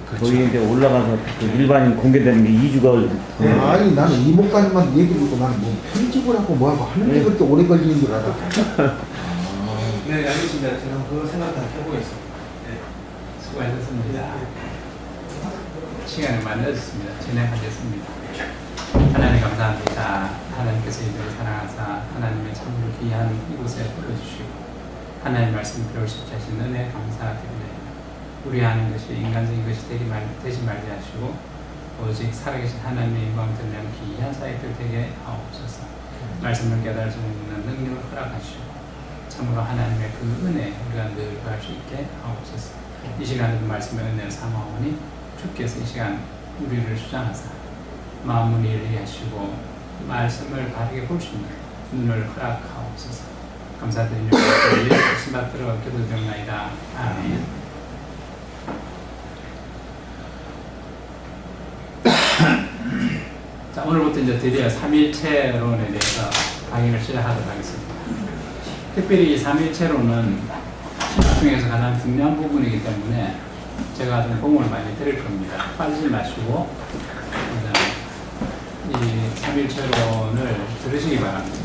그렇죠. 거기 이제 올라가서 그 일반인 공개되는 게 2주가 걸리고. 아니 나는 이목까지만 얘기를 듣고 나는 뭐 편집을 하고 뭐하고 하는데 그렇게 오래 걸리는 줄 알아. 네, 알겠습니다. 저는 그 생각 다 해보겠습니다. 네. 수고하셨습니다. 시간을 만들었습니다. 진행하겠습니다. 하나님 감사합니다. 하나님께서 이들을 사랑하사 하나님의 참으로 귀한 이곳에 불러주시고 하나님 말씀 배울 수 있게 하신 은혜 감사드립니다. 우리 하는 것이 인간적인 것이 되지 말게 하시고 오직 살아계신 하나님의 영광 드리는 귀한 사역들 되게 하옵소서. 말씀을 깨달을 수 있는 능력을 허락하시고 참으로 하나님의 그 은혜 우리가 늘 구할 수 있게 하옵소서. 이 시간에도 말씀의 은혜를 삼아오니 주께서 이 시간 우리를 수장하사 마음을 이해하시고 말씀을 바르게 볼 수 있는 눈을 허락하옵소서. 감사드리며 예수 신받들어 기도드립니다. 아멘. 자, 오늘부터 이제 드디어 삼일체론에 대해서 강의를 시작하도록 하겠습니다. 특별히 이 삼일체론은 신학 중에서 가장 중요한 부분이기 때문에 제가 좀 공을 많이 드릴 겁니다. 빠지지 마시고 이 삼일체론을 들으시기 바랍니다.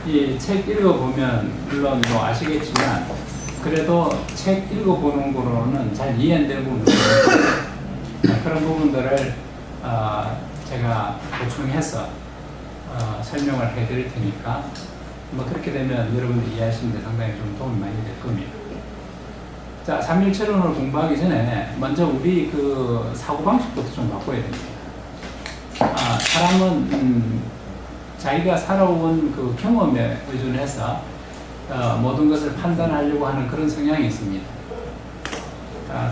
이 책 읽어보면 물론 뭐 아시겠지만 그래도 책 읽어보는 거로는 잘 이해 안 되는 부분들 그런 부분들을 제가 보충해서 설명을 해드릴 테니까 뭐 그렇게 되면 여러분들 이해하시는 데 상당히 좀 도움이 많이 될 겁니다. 자, 삼일체론을 공부하기 전에 먼저 우리 그 사고방식부터 좀 바꿔야 됩니다. 사람은 자기가 살아온 그 경험에 의존해서 모든 것을 판단하려고 하는 그런 성향이 있습니다.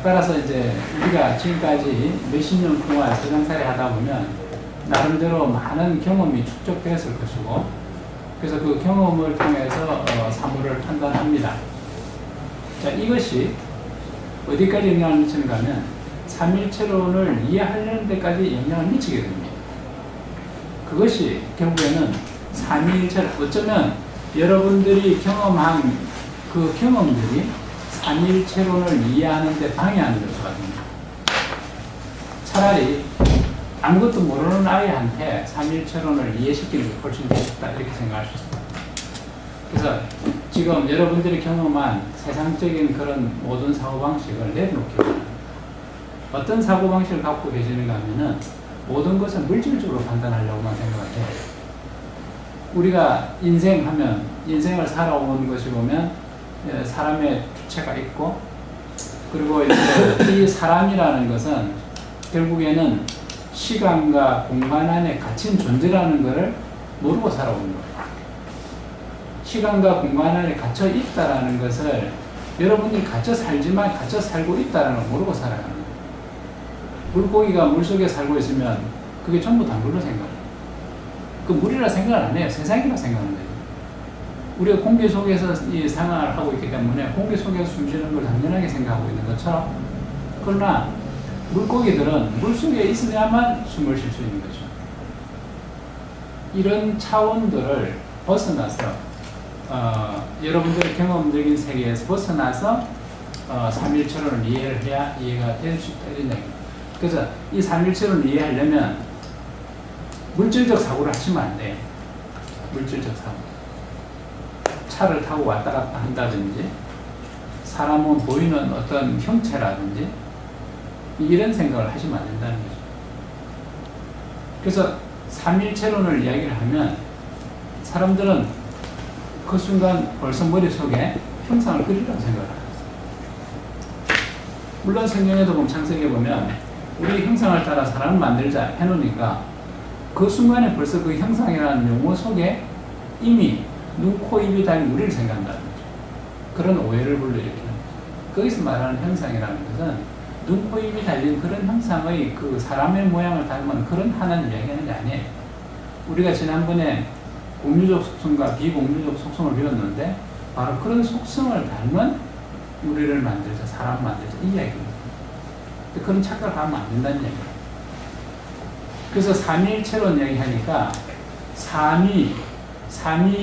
따라서 이제 우리가 지금까지 몇십 년 동안 세상살이 하다 보면 나름대로 많은 경험이 축적되었을 것이고 그래서 그 경험을 통해서 사물을 판단합니다. 자, 이것이 어디까지 영향을 미치는가 하면 삼일체론을 이해하려는 데까지 영향을 미치게 됩니다. 그것이 결국에는 삼일체론, 어쩌면 여러분들이 경험한 그 경험들이 삼일체론을 이해하는 데 방해하는 것이거든요. 차라리 아무것도 모르는 아이한테 삼일체론을 이해시키는 게 훨씬 더 쉽다 이렇게 생각할 수 있습니다. 그래서 지금 여러분들이 경험한 세상적인 그런 모든 사고방식을 내려놓기 원합니다. 어떤 사고방식을 갖고 계시는가 하면은 모든 것을 물질적으로 판단하려고만 생각을 해요. 우리가 인생하면 인생을 살아온 것이 보면 사람의 주체가 있고 그리고 이제 이 사람이라는 것은 결국에는 시간과 공간 안에 갇힌 존재라는 것을 모르고 살아오는 거예요. 시간과 공간 안에 갇혀 있다라는 것을 여러분이 갇혀 살지만 갇혀 살고 있다는 걸 모르고 살아가는 거예요. 물고기가 물속에 살고 있으면 그게 전부 다 물로 생각해요. 그 물이라 생각을 안 해요. 세상이라 생각하는 거예요. 우리가 공기 속에서 이 생활을 하고 있기 때문에 공기 속에서 숨쉬는 걸 당연하게 생각하고 있는 것처럼 그러나 물고기들은 물속에 있어야만 숨을 쉴 수 있는 거죠. 이런 차원들을 벗어나서 여러분들의 경험적인 세계에서 벗어나서 삼일체론을 이해를 해야 이해가 될 수 있다 이런 얘기입니다. 그래서 이 삼일체론을 이해하려면 물질적 사고를 하시면 안 돼요. 물질적 사고. 차를 타고 왔다 갔다 한다든지 사람은 보이는 어떤 형체라든지 이런 생각을 하시면 안 된다는 거죠. 그래서 삼일체론을 이야기를 하면 사람들은 그 순간 벌써 머릿속에 형상을 그리라고 생각을 하죠. 물론 성경에도 보면 창세기에 보면 우리 형상을 따라 사람을 만들자 해놓으니까 그 순간에 벌써 그 형상이라는 용어 속에 이미 눈, 코, 입이 달린 우리를 생각한다는 거죠. 그런 오해를 불러일으키는 거죠. 거기서 말하는 형상이라는 것은 눈, 코, 입이 달린 그런 형상의 그 사람의 모양을 닮은 그런 하나님 이야기하는 게 아니에요. 우리가 지난번에 공유적 속성과 비공유적 속성을 배웠는데 바로 그런 속성을 닮은 우리를 만들자, 사람을 만들자 이 이야기입니다. 그런 착각을 하면 안 된다는 얘기예요. 그래서 삼위일체론 이야기하니까 삼위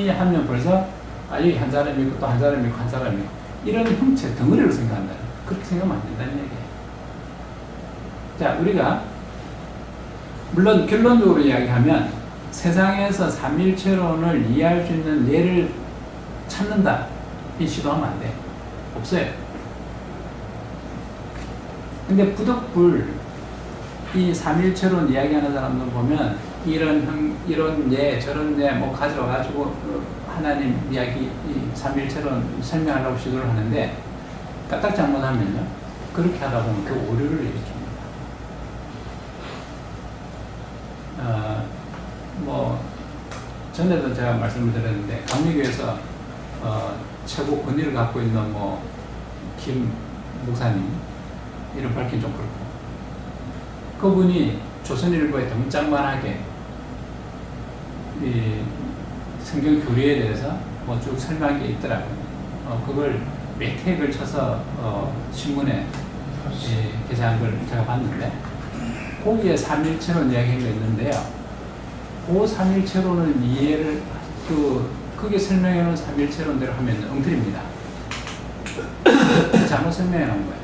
하면 벌써 여기 한 사람이 있고 또 한 사람이 있고 한 사람이 있고 이런 형체 덩어리로 생각한다. 그렇게 생각하면 안 된다는 얘기예요. 자, 우리가 물론 결론적으로 이야기하면 세상에서 삼일체론을 이해할 수 있는 예를 찾는다. 이 시도하면 안 돼. 없어요. 근데 부득불 이 삼일체론 이야기하는 사람들 보면 이런 예, 저런 예, 뭐 가져와가지고 하나님 이야기, 이 삼일체론 설명하려고 시도를 하는데 까딱 잘못하면요. 그렇게 하다 보면 그 오류를 일으킵니다. 뭐 전에도 제가 말씀을 드렸는데 감리교에서 최고 권위를 갖고 있는 뭐 김 목사님 이름 밝긴 좀 그렇고 그분이 조선일보에 등짝만하게 이 성경 교리에 대해서 뭐 쭉 설명한 게 있더라고요. 그걸 몇 회에 걸쳐서 신문에 게재한 걸 제가 봤는데 거기에 삼일체론 이야기가 있는데요. 그 삼일체론을 이해를 그게 설명해놓은 삼일체론대로 하면 엉터리입니다. 잘못 설명해놓은 거예요.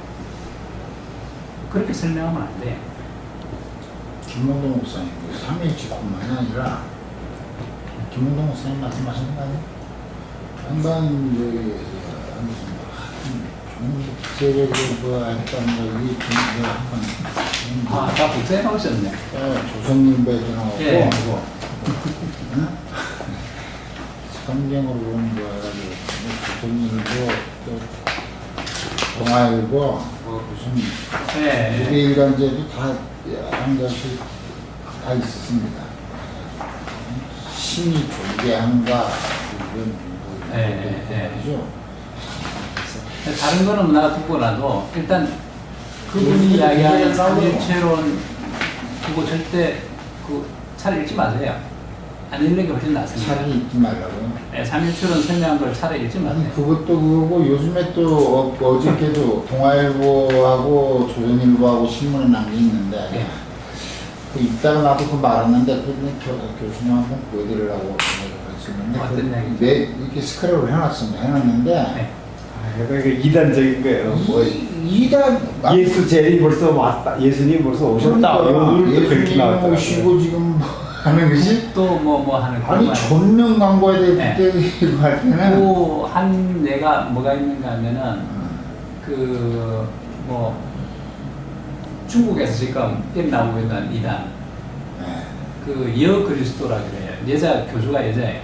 그렇게 설명하면 안 돼요. 김홍동 목사님, 3일치뿐만이 아니라 김홍동 목사님 말씀하시는 거 아니에요? 양반 중국 세력을 했다는 거 이게 한번 다 복사해 놓으셨네. 조선일보에 나오고 예. 성경으로 보는 거야 가지고 조선일보 또 동아일보 무슨 예. 우리 일간지에도 다 한 가지 다 있었습니다. 신이 존재한가 이런 거죠. 다른 거는 놔두고라도 일단 그분이 이야기하는 삼일체론 그거 절대 차라리 읽지 마세요. 안 읽는 게 훨씬 낫습니다. 차라리 읽지 말라고요. 네, 삼일체론 설명한 걸 차라리 읽지 마세요. 아니 그것도 그거고 요즘에 또 어저께도 동아일보하고 조선일보하고 신문에 난 게 있는데 네. 그 읽다가 나도 그 말았는데 교수님 한번 보여드리려고 그랬었는데 어떤 이야기죠? 내 이렇게 스크랩을 해놨는데 네. 그러니까 이단적인 거예요. 뭐 이단 예수 제리 벌써 왔다. 예수님 벌써 오셨다. 그러니까 이거 그렇게 예수님 나왔더라고요. 오시고 지금 하는 것이 또 뭐 하는 아니 그런 전면 광고에 대해 네. 그때 이거 할 때는 또한 내가 뭐가 있는가 하면은 뭐 중국에서 지금 일 나오고 있는 이단 여그리스도라 그래요. 여자 교주가 여자예요.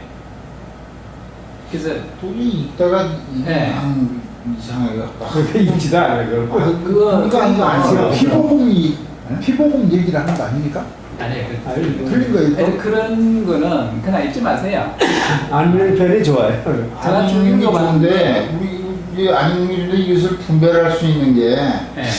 그래서 도저히 읽다가 네. 이상하게 그렇게 읽지도 않아요. 그거. 그러니까 이거 아니에요. 피보공 얘기를 하는 거 아닙니까? 아니에요. 틀린 거예요. 그런 거는 그냥 읽지 마세요. 안 읽는 편이 좋아요. 제가 안 쭉 읽는 게 읽어봤는데 좋은데 우리 안 읽는 게 좋은데 이것을 분별할 수 있는 게 네.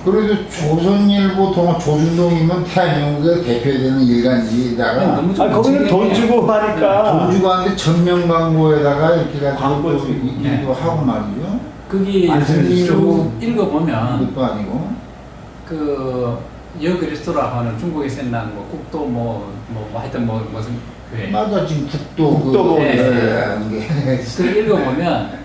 그래도 조선일보 조준동이면 대한민국의 대표되는 일간지에다가 너무 좀 거기는 돈 주고 하니까. 돈 주고 하는데 전면 광고에다가 이렇게 가지고 광고지. 이거 하고 말이죠. 거기 안 쭉 읽어보면 이것도 아니고 여그리스도라 하는 중국에서 있는 뭐 국도 하여튼 무슨 교회 맞아 지금 국도 국도 하는 게 그걸 읽어보면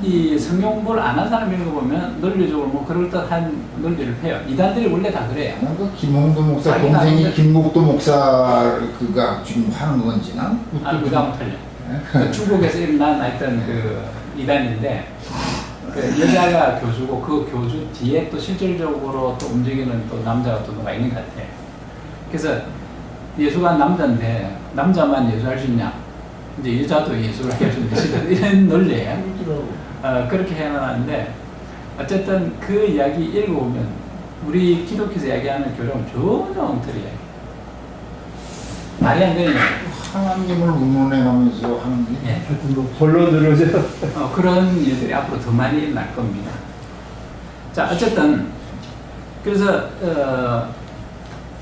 이 성경 공부를 안 한 사람 읽어보면 논리적으로 뭐 그럴듯한 논리를 펴요. 이단들이 원래 다 그래요. 그 김홍도 목사 자기가 동생이 아는데- 김국도 목사 그가 지금 하는 건지 난 그다음 틀려. 그 중국에서 일어난 하여튼 이단인데 여자가 교주고 그 교주 뒤에 또 실질적으로 또 움직이는 또 남자가 또 누가 있는 것 같아요. 그래서 예수가 남자인데 남자만 예수할 수 있냐? 이제 여자도 예수를 할 수 있는 것이다. 이런 논리예요. 그렇게 해놨는데 어쨌든 그 이야기 읽어보면 우리 기독교에서 이야기하는 교령은 전혀 엉터리예요. 말이 안 되는 거예요. 하나님을 의논해가면서 하는 게 예. 본론으로죠. 그런 일들이 앞으로 더 많이 일어날 겁니다. 자, 어쨌든 그래서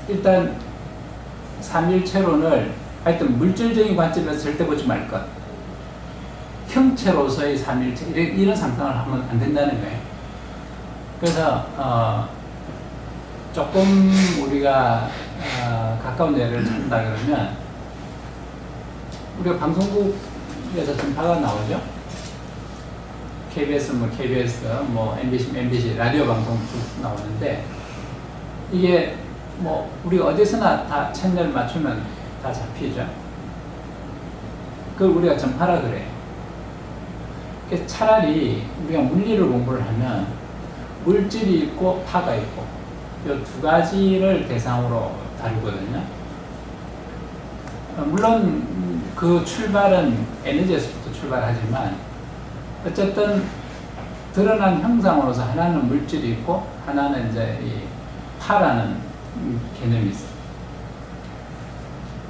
일단 삼일체론을 하여튼 물질적인 관점에서 절대 보지 말 것. 형체로서의 삼일체 이런 상상을 하면 안 된다는 거예요. 그래서 조금 우리가 가까운 예를 찾는다 그러면 우리가 방송국에서 전파가 나오죠. KBS 뭐 MBC 라디오 방송 쭉 나오는데 이게 뭐 우리 어디서나 다 채널 맞추면 다 잡히죠. 그걸 우리가 전파라 그래요. 그래서 차라리 우리가 물리를 공부를 하면 물질이 있고 파가 있고 이 두 가지를 대상으로 다루거든요. 물론 그 출발은 에너지에서부터 출발하지만 어쨌든 드러난 형상으로서 하나는 물질이 있고 하나는 이제 이 파라는 개념이 있어요.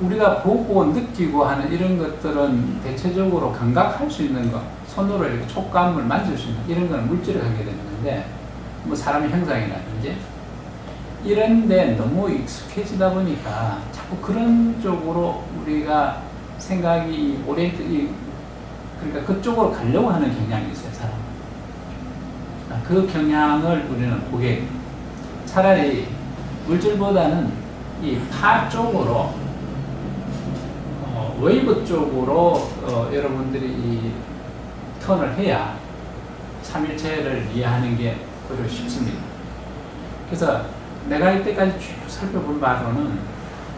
우리가 보고 느끼고 하는 이런 것들은 대체적으로 감각할 수 있는 것, 손으로 이렇게 촉감을 만질 수 있는 이런 거는 물질을 하게 되는데 뭐 사람의 형상이라든지 이런데 너무 익숙해지다 보니까 자꾸 그런 쪽으로 우리가 생각이 그러니까 그쪽으로 가려고 하는 경향이 있어요, 사람은. 그 경향을 우리는 보게 돼요. 차라리 물질보다는 이 파 쪽으로 웨이브 쪽으로 여러분들이 이 턴을 해야 삼일체를 이해하는 게 오히려 쉽습니다. 그래서 내가 이때까지 쭉 살펴본 바로는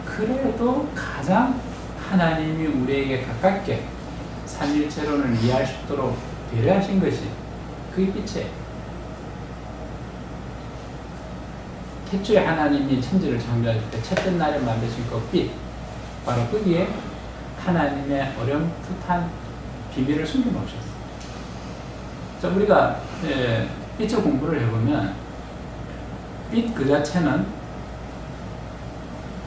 그래도 가장 하나님이 우리에게 가깝게 삼일체론을 이해할 수 있도록 배려하신 것이 그게 빛이에요. 태초에 하나님이 천지를 창조할 때 첫째 날에 만드신 그 빛, 바로 거기에 하나님의 어렴풋한 비밀을 숨겨놓으셨어요. 자, 우리가 빛의 공부를 해보면 빛 그 자체는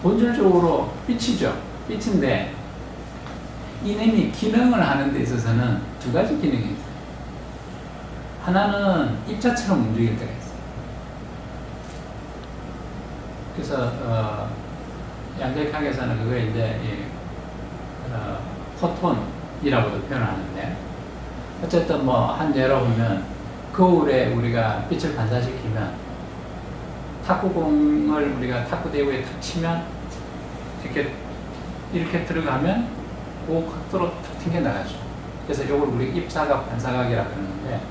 본질적으로 빛이죠. 빛인데 이놈이 기능을 하는 데 있어서는 두 가지 기능이 있어요. 하나는 입자처럼 움직일 때가 있어요. 그래서 양자역학에서는 그걸 이제 포톤이라고도 표현하는데 어쨌든 뭐 한 예로 보면 거울에 우리가 빛을 반사시키면 탁구공을 우리가 탁구대구에 탁 치면 이렇게 들어가면 그 각도로 탁 튕겨나가죠. 그래서 이걸 우리 입사각 반사각이라고 그러는데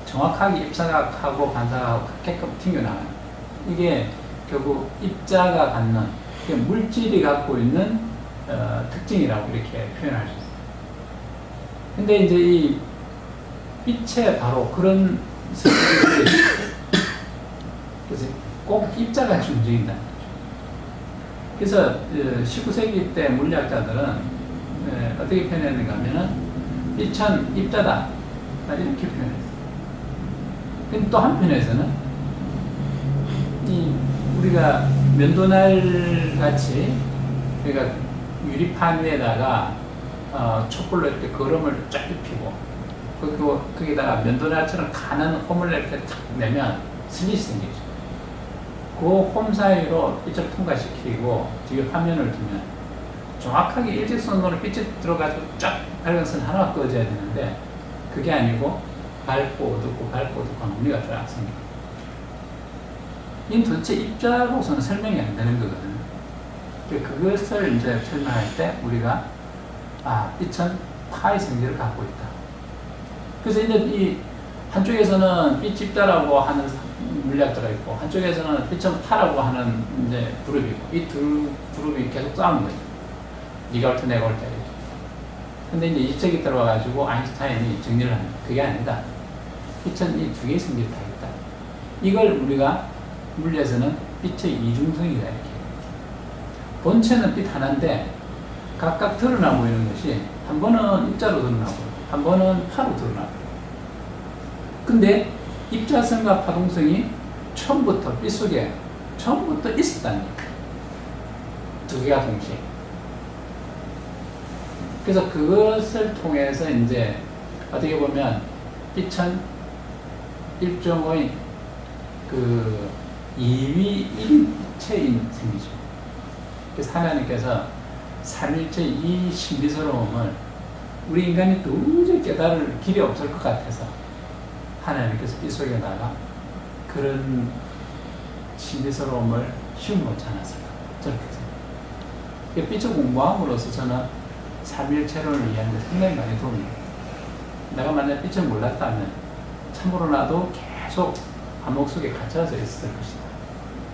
정확하게 입사각하고 반사각하고 같게끔 튕겨나가요. 이게 결국 입자가 갖는 물질이 갖고 있는 특징이라고 이렇게 표현할 수 있어요. 근데 이제 이 빛에 바로 그런 성질이 그래서 꼭 입자같이 움직인다는 거죠. 그래서 19세기 때 물리학자들은 어떻게 표현했는가 하면은 빛은 입자다 이렇게 표현했어요. 근데 또 한편에서는 이 우리가 면도날 같이 그러니까 유리판 위에다가 촛불로 이렇게 거름을 쫙 입히고 거기다가 면도날처럼 가는 홈을 이렇게 탁 내면 슬릿이 생기죠. 그 홈 사이로 빛을 통과시키고 뒤에 화면을 두면 정확하게 일직선으로 빛이 들어가서 쫙 밝은 선 하나가 꺼져야 되는데 그게 아니고 밝고 어둡고 밝고 어둡고 무늬가 쫙 생겨요. 이 도대체 입자로서는 설명이 안 되는 거거든요. 그것을 이제 설명할 때 우리가 빛은 파의 성질을 갖고 있다. 그래서 이제 이 한쪽에서는 빛 입자라고 하는 물리학자가 있고 한쪽에서는 빛은 파라고 하는 이제 그룹이 있고 이 두 그룹이 계속 싸우는 거죠. 네가 옳다 내가 옳다 이렇게. 근데 이제 20세기 들어와가지고 아인슈타인이 정리를 합니다. 그게 아니다. 빛은 이 두 개의 성질이 다 있다. 이걸 우리가 물리에서는 빛의 이중성이다 이렇게. 본체는 빛 하나인데 각각 드러나 보이는 것이 한 번은 입자로 드러나고 한 번은 파로 드러나고. 근데 입자성과 파동성이 처음부터 빛 속에 처음부터 있었다는 거예요. 두 개가 동시에. 그래서 그것을 통해서 이제 어떻게 보면 빛은 일종의 그 이위 일체인 셈이죠. 그래서 하나님께서 삼일체 이 신비스러움을 우리 인간이 도저히 깨달을 길이 없을 것 같아서 하나님께서 빛 속에다가 그런 신비스러움을 심어놓지 않았을까 저렇게 생각합니다. 빛을 공부함으로써 저는 삼일체론을 이해하는 데 상당히 많이 도움이 됩니다. 내가 만약 빛을 몰랐다면 참으로 나도 계속 감옥 속에 갇혀서 있었을 것이다.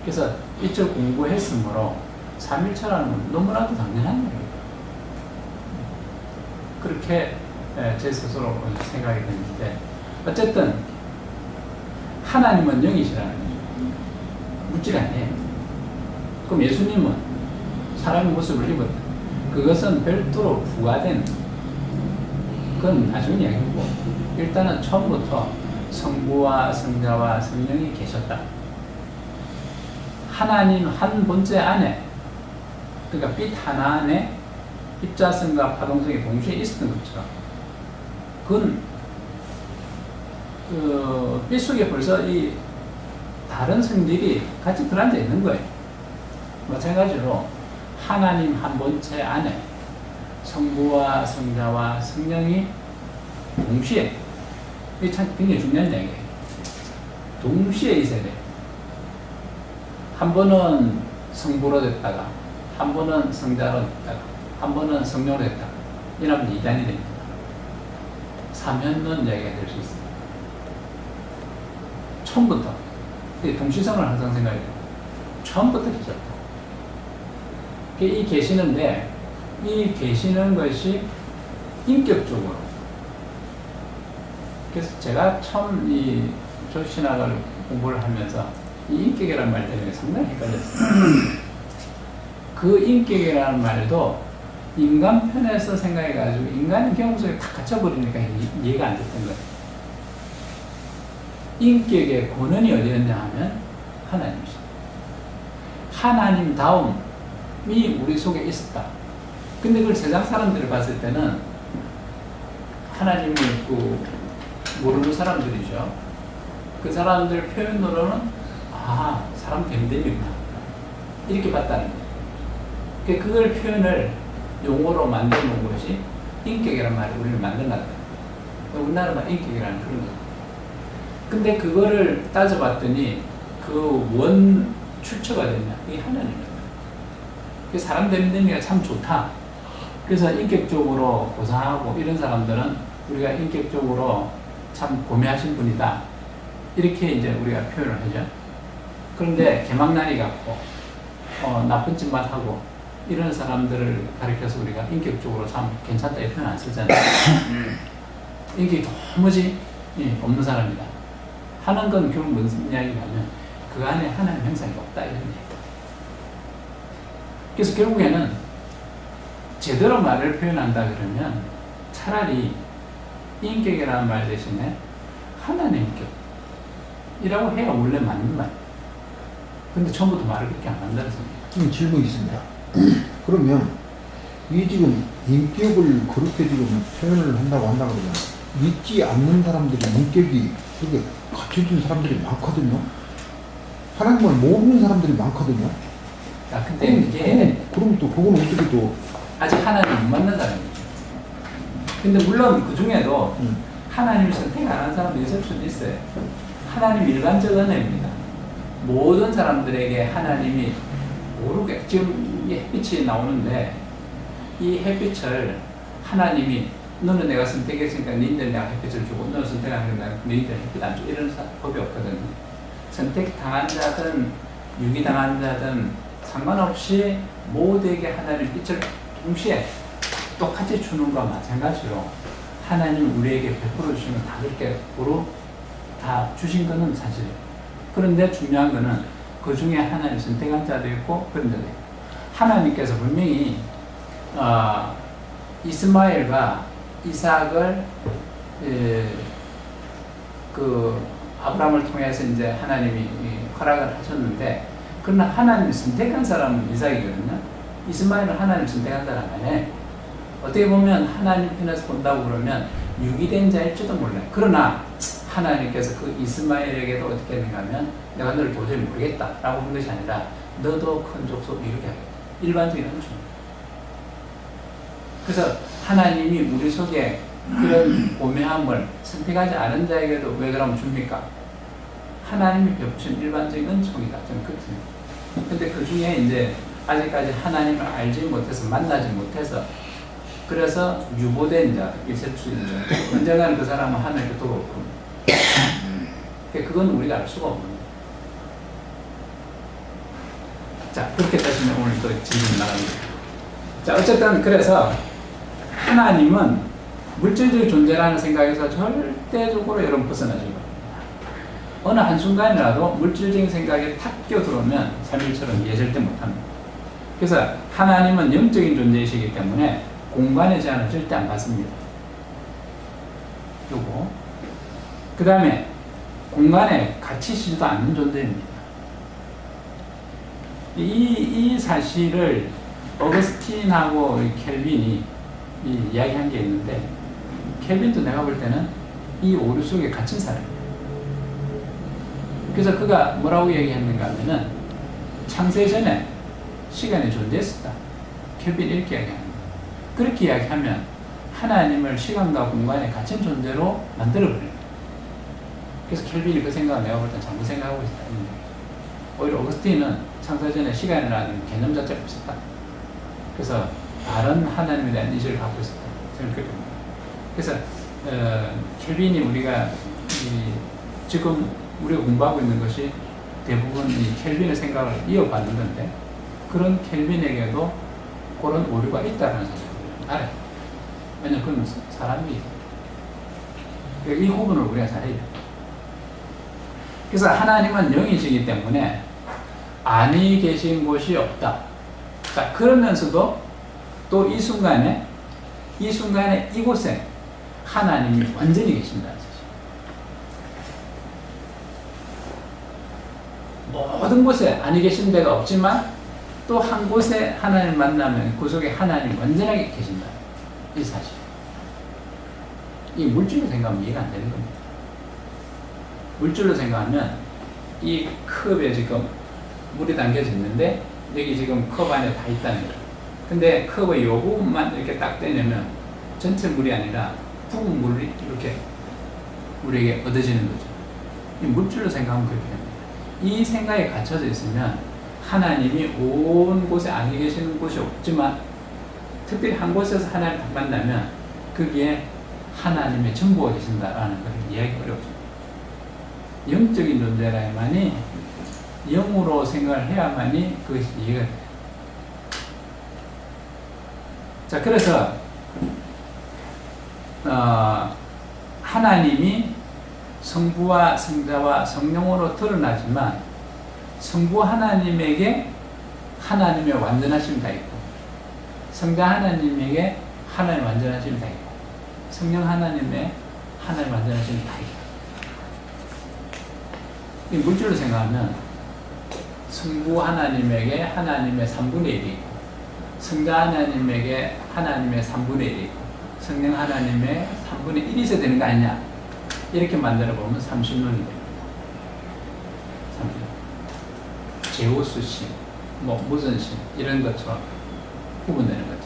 그래서 빛을 공부했으므로 삼일체라는 건 너무나도 당연한 일입니다. 그렇게 제 스스로 생각이 드는데, 어쨌든 하나님은 영이시라는 거죠. 물질 아니에요. 그럼 예수님은 사람의 모습을 입었다. 그것은 별도로 부과된, 그건 나중에 이야기고, 일단은 처음부터 성부와 성자와 성령이 계셨다. 하나님 한 본체 안에, 그러니까 빛 하나 안에 입자성과 파동성이 동시에 있었던 것처럼, 그건 빛 속에 벌써 이 다른 성질이 같이 들어앉아 있는 거예요. 마찬가지로 하나님 한 본체 안에 성부와 성자와 성령이 동시에, 이게 참 굉장히 중요한 얘기예요. 동시에 있어야 돼요. 한 번은 성부로 됐다가, 한 번은 성자로 됐다가, 한 번은 성령으로 됐다가, 이러면 이단이 됩니다. 삼현론 이야기가 될 수 있습니다. 처음부터 동시성을 항상 생각해야 돼요. 처음부터 계셨다. 이 계시는데, 이 계시는 것이 인격적으로. 그래서 제가 처음 이 조신학을 공부를 하면서 이 인격이라는 말 때문에 상당히 헷갈렸어요. 그 인격이라는 말도 인간 편에서 생각해가지고 인간의 경험 속에 다 갇혀버리니까 이해가 안 됐던 거예요. 인격의 본원이 어디였냐 하면 하나님이십니다. 하나님 다움이 우리 속에 있었다. 근데 그걸 세상 사람들을 봤을 때는 하나님을 모르는 사람들이죠. 그 사람들 표현으로는 사람 됨됨이구나 이렇게 봤다는 거예요. 그걸 표현을 용어로 만들어 놓은 것이 인격이라는 말을 우리는 만들어놨다. 우리나라 말 인격이라는 그런 거예요. 근데 그거를 따져봤더니 그 원 출처가 됐냐? 이게 하나님입니다. 사람 됨됨이가 참 좋다. 그래서 인격적으로 고상하고 이런 사람들은 우리가 인격적으로 참 고매하신 분이다. 이렇게 이제 우리가 표현을 하죠. 그런데 개망나니 같고 나쁜 짓만 하고 이런 사람들을 가리켜서 우리가 인격적으로 참 괜찮다 이 표현 안 쓰잖아요. 인격이 도무지 없는 사람이다. 하는 건 결국 무슨 이야기냐면 그 안에 하나님 형상이 없다 이런 얘기다. 그래서 결국에는 제대로 말을 표현한다 그러면 차라리 인격이라는 말 대신에 하나님 인격이라고 해야 원래 맞는 말. 근데 처음부터 말을 그렇게 안 한다는 질문이 있습니다. 그러면 이 지금 인격을 그렇게 지금 표현을 한다고 그러면 믿지 않는 사람들이 인격이 그렇게 갖춰진 사람들이 많거든요. 하나님을 모르는 사람들이 많거든요. 근데 이게 그럼 또 그건 어떻게 또 아직 하나님 못 만난 사람이죠. 근데 물론 그 중에도 하나님을 선택 안 한 사람도 있을 수도 있어요. 하나님 일반적 은혜입니다. 모든 사람들에게 하나님이 모르게 지금 이 햇빛이 나오는데 이 햇빛을 하나님이 너는 내가 선택했으니까 너희들 내가 햇빛을 주고 너는 선택 안 했으니까 너희들 햇빛 안 주고 이런 법이 없거든요. 선택당한 자든 유기당한 자든 상관없이 모두에게 하나님 빛을 동시에 똑같이 주는 것과 마찬가지로 하나님 우리에게 베풀어 주시는 건 다 그렇게 고루 다 주신 것은 사실이에요. 그런데 중요한 것은 그 중에 하나님 선택한 자도 있고 그런 자도 있고 하나님께서 분명히 이스마엘과 이삭을 그 아브라함을 통해서 이제 하나님이 허락을 하셨는데 그러나 하나님이 선택한 사람은 이삭이거든요. 이스마엘은 하나님 선택한 사람 아니에요. 어떻게 보면 하나님 편에서 본다고 그러면 유기된 자일지도 몰라요. 그러나 하나님께서 그 이스마엘에게도 어떻게 했는가 하면 내가 너를 도저히 모르겠다 라고 한 것이 아니라 너도 큰 족속 이렇게 하겠다. 일반적인 헌주입니다. 그래서 하나님이 우리 속에 그런 고매함을 선택하지 않은 자에게도 왜 그러면 줍니까? 하나님이 베푸신 일반적인 은총이다. 저는 그렇게 생각합니다. 근데 그 중에 이제 아직까지 하나님을 알지 못해서 만나지 못해서 그래서 유보된 자, 있을 수 있는 자. 언젠가는 그 사람은 하나님께 돌아올 겁니다. 그건 우리가 알 수가 없는 거예요. 자, 그렇게 따지면 오늘 또 질문 나갑니다. 자, 어쨌든 그래서 하나님은 물질적 존재라는 생각에서 절대적으로 여러분 벗어나지 마. 어느 한순간이라도 물질적인 생각에 탁 끼어들어오면 삼일처럼 이해 절대 못합니다. 그래서 하나님은 영적인 존재이시기 때문에 공간의 제한을 절대 안 받습니다. 요거. 그 다음에 공간에 갇히지도 않는 존재입니다. 이 사실을 어거스틴하고 켈빈이 이야기한 게 있는데, 켈빈도 내가 볼 때는 이 오류 속에 갇힌 사람이에요. 그래서 그가 뭐라고 얘기했는가 하면은 창세 전에 시간이 존재했었다. 켈빈이 이렇게 이야기합니다. 그렇게 이야기하면 하나님을 시간과 공간에 갇힌 존재로 만들어버려요. 그래서 켈빈이 그 생각을 내가 볼 때는 잘못 생각하고 있다. 오히려 어거스틴은 창세 전에 시간이라는 개념 자체가 없었다. 그래서 다른 하나님에 대한 의지를 갖고 있었다 생각합니다. 그래서 켈빈이 우리가 지금 우리가 공부하고 있는 것이 대부분 이 켈빈의 생각을 이어받는 건데, 그런 켈빈에게도 그런 오류가 있다는 사실을 알아요. 왜냐하면 그건 사람이에요. 이 구분을 우리가 잘해야 돼요. 그래서 하나님은 영이시기 때문에 안이 계신 곳이 없다. 자, 그러면서도 또 이 순간에 이곳에 하나님이 완전히 계신다는 사실. 모든 곳에 안이 계신 데가 없지만 또 한 곳에 하나님 만나면 그 속에 하나님 완전하게 계신다. 이 사실. 이 물질로 생각하면 이해가 안 되는 겁니다. 물질로 생각하면 이 컵에 지금 물이 담겨져 있는데 여기 지금 컵 안에 다 있다는 거예요. 근데 컵의 요 부분만 이렇게 딱 떼내면 전체 물이 아니라 부분 물이 이렇게 우리에게 얻어지는 거죠. 이 물질로 생각하면 그렇게 됩니다. 이 생각에 갇혀져 있으면 하나님이 온 곳에 안에 계시는 곳이 없지만 특별히 한 곳에서 하나님을 만나면 거기에 하나님의 전부가 계신다라는 것을 이해하기 어렵습니다. 영적인 존재라야만이 영으로 생각을 해야만이 그것이 이해가 돼요. 자, 그래서 하나님이 성부와 성자와 성령으로 드러나지만 성부 하나님에게 하나님의 완전하심이 다 있고, 성자 하나님에게 하나님의 완전하심이 다 있고, 성령 하나님의 하나님의 완전하심이 다 있고. 이 물질로 생각하면 성부 하나님에게 하나님의 3분의 1이 있고, 성자 하나님에게 하나님의 3분의 1이 있고, 성령 하나님의 3분의 1이 있어야 되는 거 아니냐, 이렇게 만들어 보면 삼신론이 됩니다. 제우스신, 무전신 이런 것처럼 구분되는 거죠.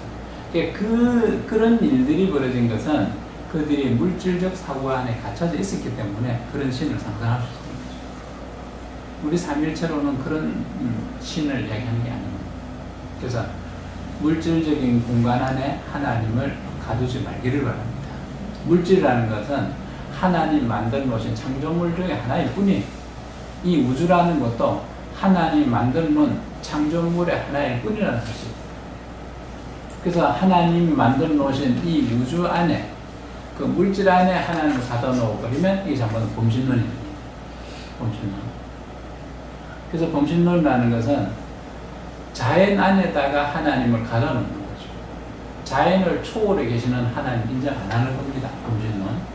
그런 일들이 벌어진 것은 그들이 물질적 사고 안에 갇혀져 있었기 때문에 그런 신을 상상할 수 있는 거죠. 우리 삼일체로는 그런 신을 이야기하는 게 아닙니다. 그래서 물질적인 공간 안에 하나님을 가두지 말기를 바랍니다. 물질이라는 것은 하나님 만들어 놓으신 창조물 중에 하나일 뿐이에요. 이 우주라는 것도 하나님 만들어 놓은 창조물의 하나일 뿐이라는 것입니다. 그래서 하나님 만들어 놓으신 이 우주 안에, 그 물질 안에 하나님을 가둬 놓고 버리면 이게 전부 범신론입니다. 범신론. 그래서 범신론이라는 것은 자연 안에다가 하나님을 가둬 놓는 거죠. 자연을 초월해 계시는 하나님 인정 안 하는 겁니다. 범신론.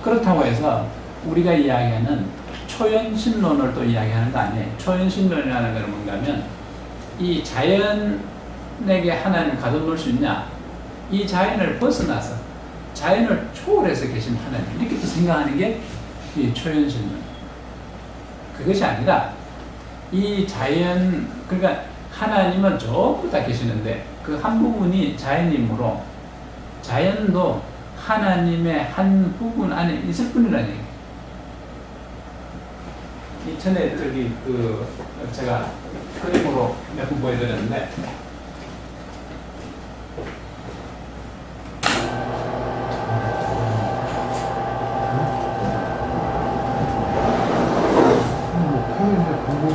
그렇다고 해서 우리가 이야기하는 초연신론을 또 이야기하는 거 아니에요. 초연신론이라는 것은 뭔가 하면 이 자연에게 하나님을 가둬놓을 수 있냐, 이 자연을 벗어나서 자연을 초월해서 계신 하나님, 이렇게 또 생각하는 게 이 초연신론. 그것이 아니라 이 자연, 그러니까 하나님은 전부 다 계시는데 그 한 부분이 자연이므로 자연도 하나님의 한 부분 안에 있을 뿐이라는 얘기예요. 이전에 제가 그림으로 몇 번 보여드렸는데,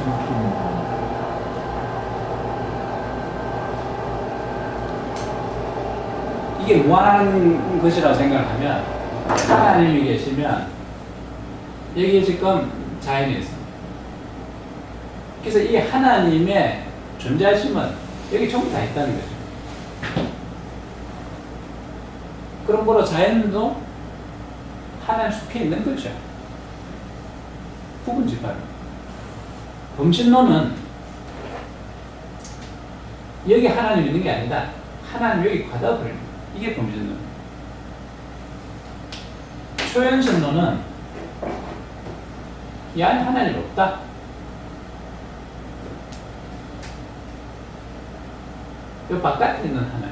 좀 이게 무한한 것이라고 생각하면 하나님이 계시면 여기 지금 자연이 있습니다. 그래서 이 하나님의 존재하심은 여기 전부 다 있다는 거죠. 그러므로 자연도 하나님 속에 있는 거죠. 부분집합. 범신론은 여기 하나님 있는 게 아니다. 하나님 여기 과다 버립니다. 이게 범신론. 초현신론은 이 안에 하나님 없다. 이 바깥에 있는 하나님.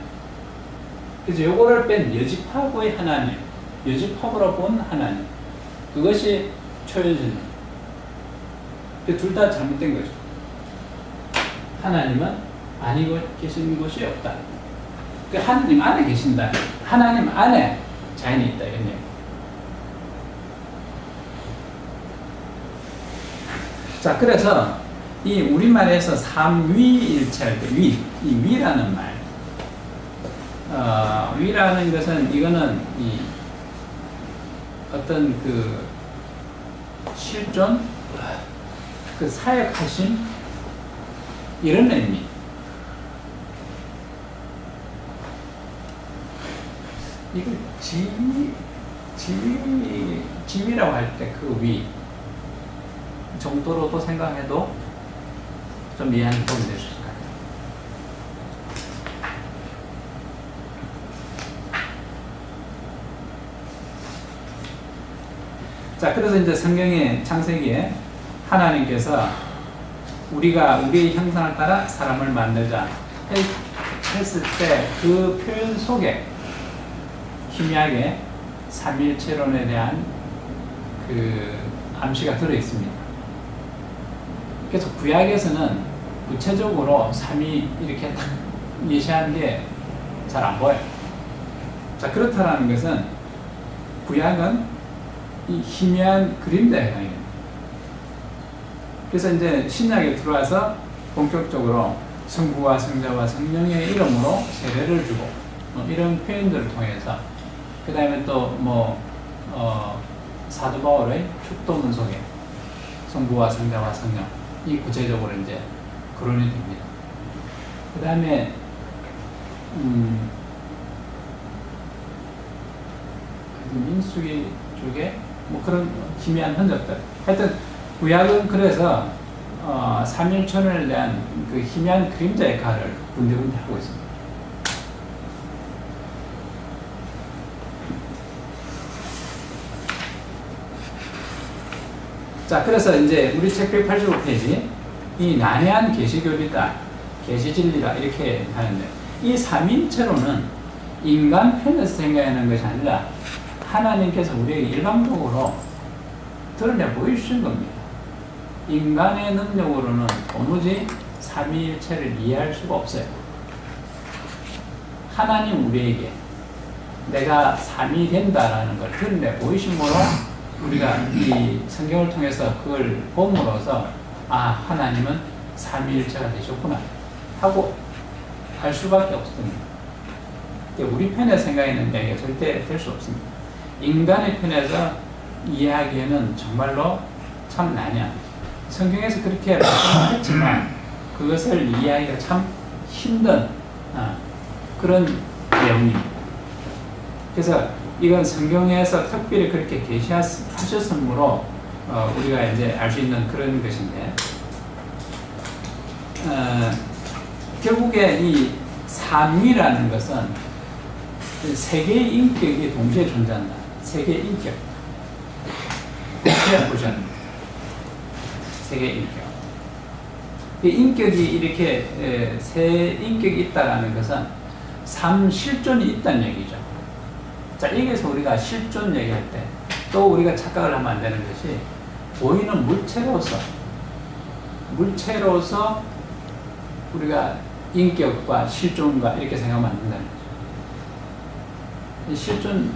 그래서 요거를 뺀 여집합의 하나님, 여집합으로 본 하나님. 그것이 초현신론. 둘 다 잘못된 거죠. 하나님은 아니고 계신 곳이 없다. 하나님 안에 계신다. 하나님 안에 자연이 있다. 이런 얘기. 자, 그래서 이 우리말에서 삼위일체할 때 이 위라는 말, 위라는 것은 이거는 이 어떤 그 실존, 그 사역하심 이런 의미. 이거 지위라고 할 때 그 위 정도로도 생각해도 좀 이해하는 도움이 될 수 있을 것 같아요. 자, 그래서 이제 성경의 창세기에 하나님께서 우리가 우리의 형상을 따라 사람을 만들자 했을 때 그 표현 속에 희미하게 삼위일체론에 대한 그 암시가 들어 있습니다. 그래서 구약에서는 구체적으로 삼위 이렇게 딱 예시하는 게 잘 안 보여요. 자, 그렇다는 것은 구약은 이 희미한 그림자에 해당이 됩니다. 그래서 이제 신약에 들어와서 본격적으로 성부와 성자와 성령의 이름으로 세례를 주고 이런 표현들을 통해서 그 다음에 또 사도 바울의 축도문 속에 성부와 성자와 성령 이 구체적으로 이제 거론이 됩니다. 그 다음에 민수기 쪽에 그런 희미한 흔적들. 하여튼 구약은 그래서 삼일천을 대한 그 희미한 그림자 역할을 군데군데 하고 있습니다. 자, 그래서 이제 우리 책 185페이지 이 난해한 계시교리다, 계시진리다 이렇게 하는데 이 삼인체로는 인간 편에서 생각하는 것이 아니라 하나님께서 우리에게 일방적으로 드러내 보여주신 겁니다. 인간의 능력으로는 도무지 삼위일체를 이해할 수가 없어요. 하나님 우리에게 내가 삼위 된다라는 걸 드러내 보이심으로 우리가 이 성경을 통해서 그걸 봄으로써 아, 하나님은 삼위일체가 되셨구나 하고 알 수밖에 없습니다. 우리 편에 생각하는 이야기가 절대 될 수 없습니다. 인간의 편에서 이해하기에는 정말로 참 난해합니다. 성경에서 그렇게 말씀했지만 그것을 이해하기가 참 힘든 그런 내용입니다. 그래서 이건 성경에서 특별히 그렇게 계시하셨으므로 우리가 이제 알 수 있는 그런 것인데 결국에 이 삼위라는 것은 세 개의 인격이 동시에 존재한다. 세 개의 인격. 그냥 보셨는데 세 개의 인격. 이 인격이 이렇게 세 인격이 있다라는 것은 삼실존이 있다는 얘기죠. 자, 여기서 우리가 실존 얘기할 때 또 우리가 착각을 하면 안 되는 것이 보이는 물체로서 우리가 인격과 실존과 이렇게 생각하면 안 된다는 거죠. 실존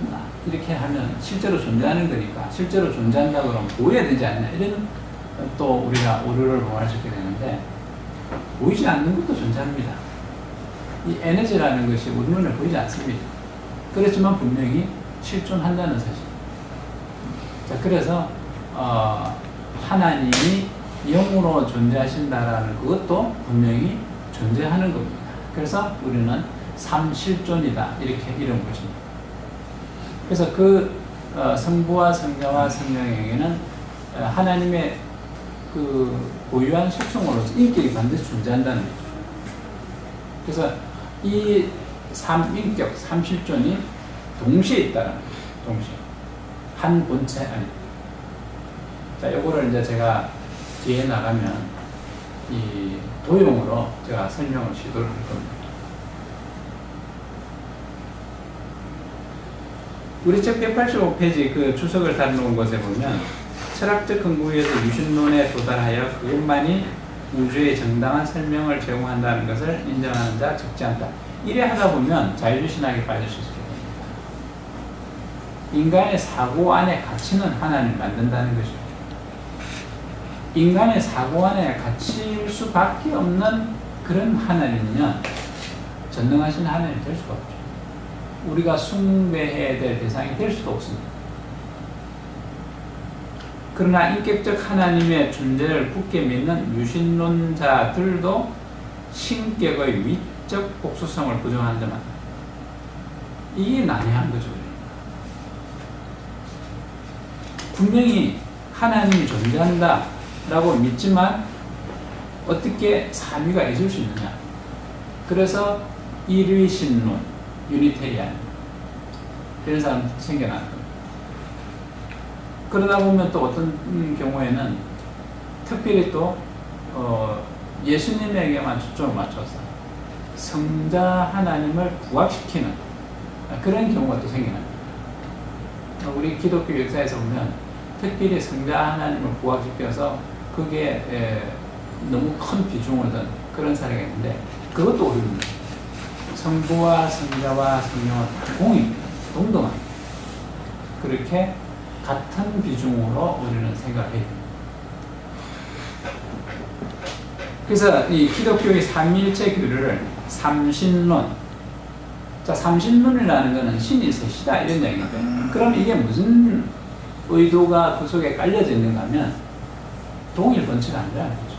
이렇게 하면 실제로 존재하는 거니까 실제로 존재한다고 그러면 보여야 되지 않나 이런 또 우리가 오류를 범할 수 있게 되는데 보이지 않는 것도 존재합니다. 이 에너지라는 것이 우리 눈에 보이지 않습니다. 그렇지만 분명히 실존한다는 사실. 자, 그래서 하나님이 영으로 존재하신다라는 그것도 분명히 존재하는 겁니다. 그래서 우리는 삼실존이다 이렇게 이런 것입니다. 그래서 그 성부와 성자와 성령에게는 하나님의 그 고유한 속성으로서 인격이 반드시 존재한다는 거죠. 그래서 이 삼인격, 삼실존이 동시에 있다는 거죠. 동시에. 한 본체 아닙니다. 자, 요거를 이제 제가 뒤에 나가면 이 도형으로 제가 설명을 시도를 할 겁니다. 우리 책 185페이지 그 주석을 다루는 곳에 보면 철학적 근거 위에서 유신론에 도달하여 그것만이 우주의 정당한 설명을 제공한다는 것을 인정하는 자 적지 않다. 이래 하다 보면 자유신학에 빠질 수 있게 됩니다. 인간의 사고 안에 갇히는 하나님을 만든다는 것이죠. 인간의 사고 안에 갇힐 수밖에 없는 그런 하나님이면 전능하신 하나님이 될 수가 없죠. 우리가 숭배해야 될 대상이 될 수도 없습니다. 그러나 인격적 하나님의 존재를 굳게 믿는 유신론자들도 신격의 미적 복수성을 부정하는 데만 이게 난해한 거죠. 분명히 하나님이 존재한다 라고 믿지만 어떻게 삼위가 있을 수 있느냐. 그래서 일위신론, 유니테리안 이런 사람 생겨나는 겁니다. 그러다 보면 또 어떤 경우에는 특별히 또 예수님에게만 초점을 맞춰서 성자 하나님을 부각시키는 그런 경우가 또 생겨납니다. 우리 기독교 역사에서 보면 특별히 성자 하나님을 부각시켜서 그게 너무 큰 비중을 둔 그런 사례가 있는데 그것도 오류입니다. 성부와 성자와 성령은 공입니다. 동등합니다. 그렇게 같은 비중으로 우리는 생각해야 됩니다. 그래서 이 기독교의 삼위일체 교리를 삼신론, 자, 삼신론이라는 것은 신이 셋이다 이런 얘기인데 그럼 이게 무슨 의도가 그 속에 깔려져 있는가 하면 동일 본체가 아니라는 거죠.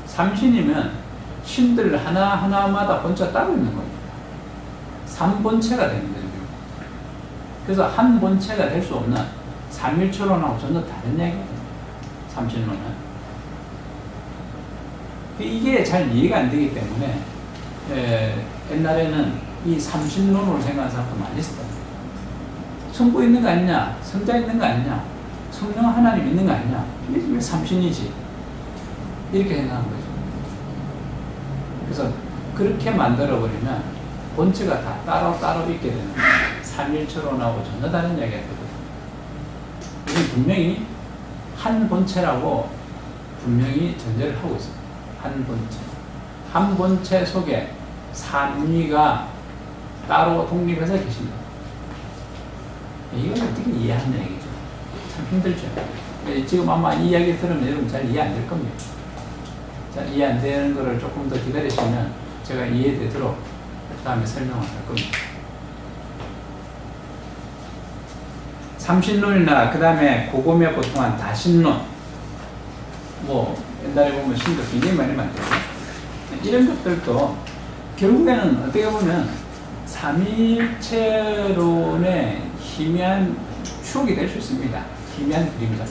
삼신이면 신들 하나하나마다 본체가 따로 있는 겁니다. 삼본체가 되는 거죠. 그래서 한 본체가 될 수 없는 삼일체론하고 전혀 다른 얘기입니다. 삼신론은. 이게 잘 이해가 안 되기 때문에 옛날에는 이 삼신론으로 생각하는 사람도 많이 있었다. 성부 있는 거 아니냐? 성자 있는 거 아니냐? 성령 하나님 있는 거 아니냐? 이게 삼신이지. 이렇게 생각한 거죠. 그래서 그렇게 만들어버리면 본체가 다 따로 있게 되는 삼일체론하고 전혀 다른 이야기가 되거든요. 이건 분명히 한 본체라고 분명히 전제를 하고 있습니다. 한 본체. 한 본체 속에 삼위가 따로 독립해서 계십니다. 이걸 어떻게 이해하는 얘기죠? 참 힘들죠. 지금 아마 이 이야기 들으면 여러분 잘 이해 안 될 겁니다. 자, 이해 안 되는 거를 조금 더 기다리시면 제가 이해되도록 그 다음에 설명을 할 겁니다. 삼신론이나 그 다음에 고금에 보통한 다신론, 뭐 옛날에 보면 신도 굉장히 많이 만들죠. 이런 것들도 결국에는 어떻게 보면 삼위일체론의 희미한 추억이 될 수 있습니다. 희미한 그림자.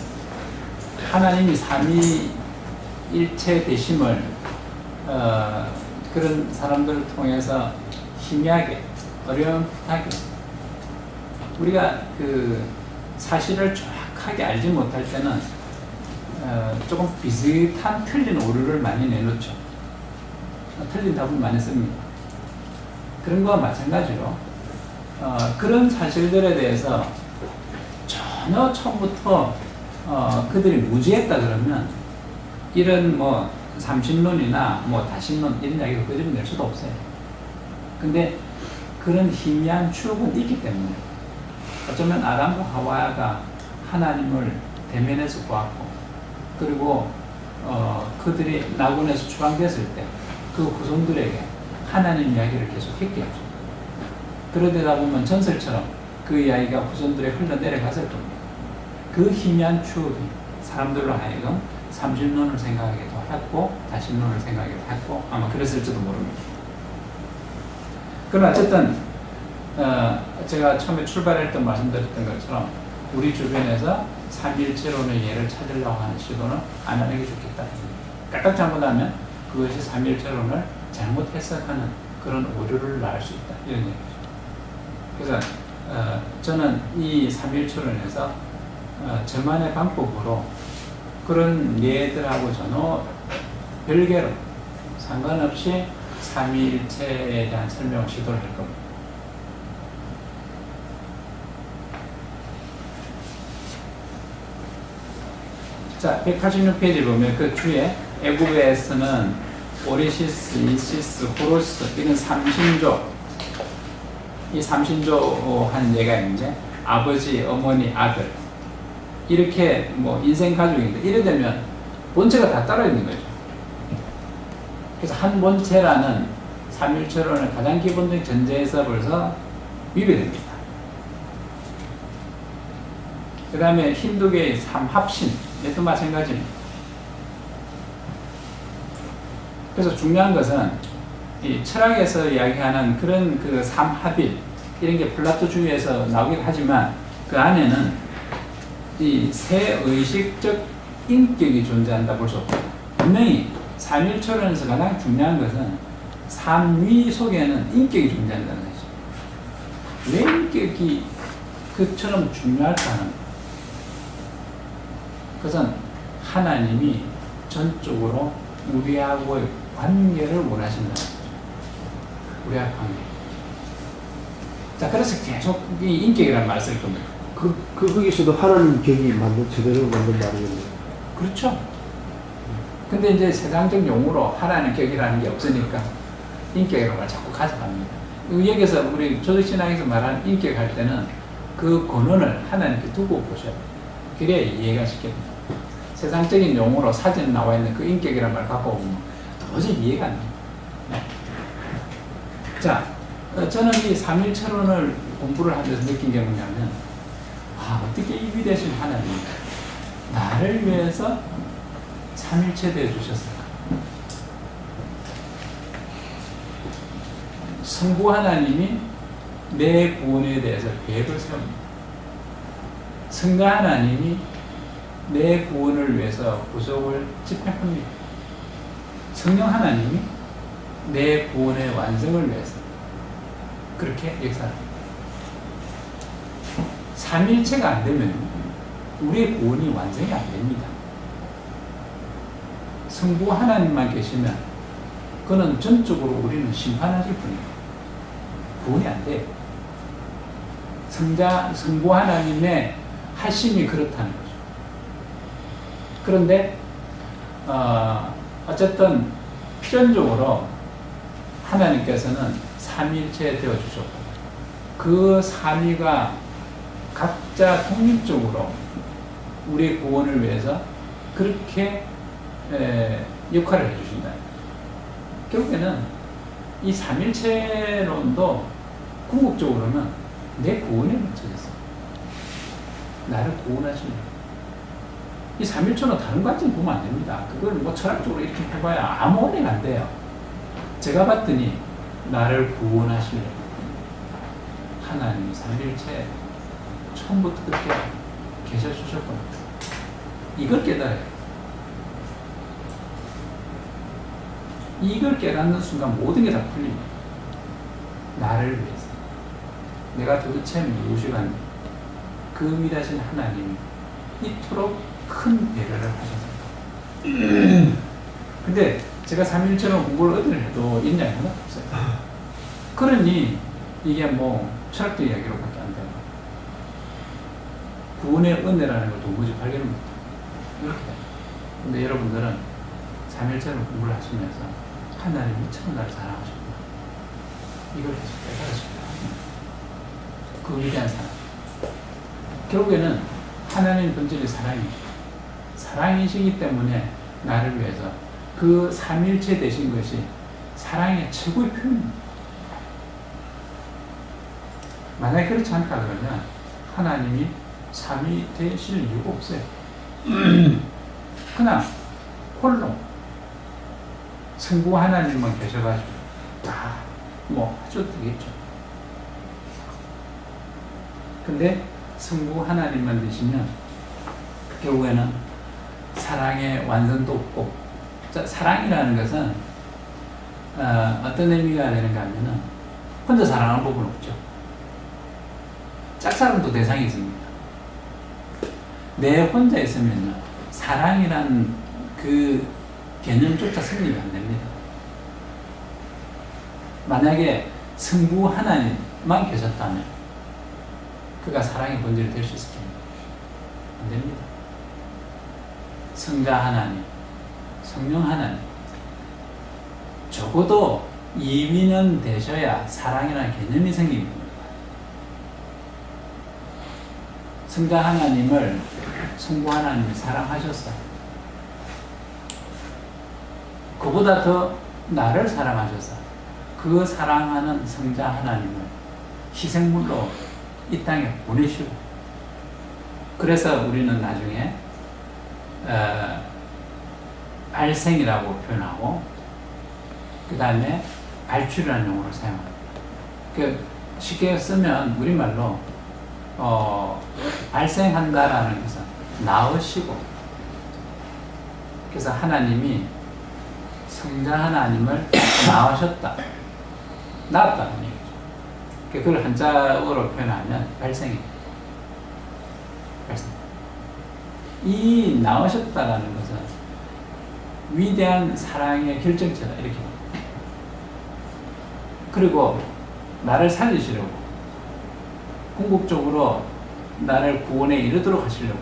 하나님이 삼위일체 되심을 그런 사람들을 통해서 희미하게 어렴풋하게 우리가 그 사실을 정확하게 알지 못할 때는 조금 비슷한 틀린 오류를 많이 내놓죠. 틀린 답을 많이 씁니다. 그런 거와 마찬가지로 그런 사실들에 대해서 전혀 처음부터 그들이 무지했다 그러면 이런 뭐 삼신론이나 뭐 다신론 이런 이야기를 그대로 낼 수도 없어요. 근데 그런 희미한 추억은 있기 때문에 어쩌면 아담과 하와가 하나님을 대면해서 보았고 그리고 그들이 낙원에서 추방됐을 때 그 후손들에게 하나님 이야기를 계속 했게 하죠. 그러다 보면 전설처럼 그 이야기가 후손들에 흘러내려갔을 겁니다. 그 희미한 추억이 사람들로 하여금 삼신론을 생각하기도 하고 다신론을 생각하기도 하고 아마 그랬을지도 모릅니다. 그러나 어쨌든 제가 처음에 출발할 때 말씀드렸던 것처럼 우리 주변에서 삼일체론의 예를 찾으려고 하는 시도는 안 하는 게 좋겠다. 까딱 잘못하면 그것이 삼일체론을 잘못 해석하는 그런 오류를 낳을 수 있다. 이런 얘기죠. 그래서 저는 이 삼일체론에서 저만의 방법으로 그런 예들하고 전혀 별개로 상관없이 삼위일체에 대한 설명을 시도를 할 겁니다. 자, 186페이지 보면 그 뒤에 애굽에서는 오리시스, 이시스, 호로스 이런 삼신조, 이 삼신조 한 예가 있는데 아버지, 어머니, 아들 이렇게 뭐 인생 가족인데 이래 되면 본체가 다 따로 있는 거죠. 그래서 한 본체라는 삼일체론의 가장 기본적인 전제에서 벌써 위배됩니다. 그 다음에 힌두교의 삼합신 얘도 마찬가지입니다. 그래서 중요한 것은 이 철학에서 이야기하는 그런 그 삼합일 이런 게 플라토주의에서 나오긴 하지만 그 안에는 이 새의식적 인격이 존재한다 볼 수 없다. 분명히 삼일철론에서 가장 중요한 것은 삼위 속에는 인격이 존재한다는 것이죠. 왜 인격이 그처럼 중요할까 하는 거예요. 그것은 하나님이 전적으로 우리하고의 관계를 원하신다는 거죠. 우리하고 관계. 자, 그래서 계속 이 인격이라는 말을 쓸 겁니다. 거기서도 하나님 격이 제대로 만든 말이겠네요. 그렇죠. 근데 이제 세상적 용어로 하나님 격이라는 게 없으니까 인격이라고 자꾸 가져갑니다. 여기서 우리 조직신학에서 말하는 인격할 때는 그 근원을 하나님께 두고 보셔야 돼요. 그래야 이해가 쉽겠습니다. 세상적인 용어로 사진 나와 있는 그 인격이라는 말 갖고 오면 도저히 이해가 안 돼요. 네. 자, 저는 이 삼일체론을 공부를 하면서 느낀 게 뭐냐면 어떻게 이 위대하신 하나님 나를 위해서 삼일체 되어 주셨을까? 성부 하나님이 내 구원에 대해서 계획을 세웁니다. 성자 하나님이 내 구원을 위해서 구속을 집행합니다. 성령 하나님이 내 구원의 완성을 위해서 그렇게 역사합니다. 삼일체가 안 되면 우리의 구원이 완성이 안 됩니다. 성부 하나님만 계시면 그는 전적으로 우리는 심판하실 뿐입니다. 구원이 안 돼요. 성부 하나님의 하심이 그렇다는 거죠. 그런데 어쨌든 필연적으로 하나님께서는 삼일체 되어 주셨고 그 삼위가 각자 독립적으로 우리의 구원을 위해서 그렇게 역할을 해주신다. 결국에는 이 삼일체론도 궁극적으로는 내 구원에 맞춰졌어. 나를 구원하시는. 이 삼일체는 다른 관점 보면 안 됩니다. 그걸 뭐 철학적으로 이렇게 해봐야 아무 언행이 안 돼요. 제가 봤더니 나를 구원하시는 하나님이 삼일체 처음부터 그렇게 계셔주셨구나. 이걸 깨달아요. 이걸 깨닫는 순간 모든 게 다 풀립니다. 나를 위해서. 내가 도대체 무엇이란 그 위대하신 하나님이 이토록 큰 배려를 하셨습니다. 근데 제가 3일처럼 공부를 어디를 해도 인양이 하나도 없어요. 그러니 이게 뭐 철학적 이야기로밖에 안 돼요. 구원의 은혜라는 걸 도무지 발견을 못해요. 이렇게 돼요. 근데 여러분들은 3일처럼 공부를 하시면서 하나님이 처음 나를 사랑하셨구나. 이걸 계속 깨달으십니다. 그 위대한 사랑. 결국에는 하나님 본질의 사랑입니다. 사랑이시기 때문에 나를 위해서 그 삼일체 되신 것이 사랑의 최고의 표현입니다. 만약에 그렇지 않다 그러면 하나님이 삼위 되실 이유가 없어요. 그냥 홀로 성부 하나님만 계셔가지고 다 뭐 하셔도 되겠죠. 근데 성부 하나님만 되시면 결국에는 사랑의 완전도 없고, 자, 사랑이라는 것은 어떤 의미가 되는가 하면은 혼자 사랑하는 법은 없죠. 짝사랑도 대상이 있습니다. 내 혼자 있으면요, 사랑이란 그 개념조차 성립이 안 됩니다. 만약에 성부 하나님만 계셨다면 그가 사랑의 본질이 될 수 있습니다. 안 됩니다. 성자 하나님, 성령 하나님, 적어도 2위는 되셔야 사랑이라는 개념이 생깁니다. 성자 하나님을 성부 하나님이 사랑하셨어요. 그보다 더 나를 사랑하셨어요. 그 사랑하는 성자 하나님을 희생물로 이 땅에 보내시고, 그래서 우리는 나중에 발생이라고 표현하고 그 다음에 발출이라는 용어를 사용합니다. 그 쉽게 쓰면 우리말로 발생한다라는 것은 낳으시고, 그래서 하나님이 성자 하나님을 낳으셨다, 낳았다는 얘기죠. 그걸 한자어로 표현하면 발생입니다. 발생. 이 낳으셨다라는 것은 위대한 사랑의 결정체다, 이렇게 봅니다. 그리고 나를 살리시려고, 궁극적으로 나를 구원에 이르도록 하시려고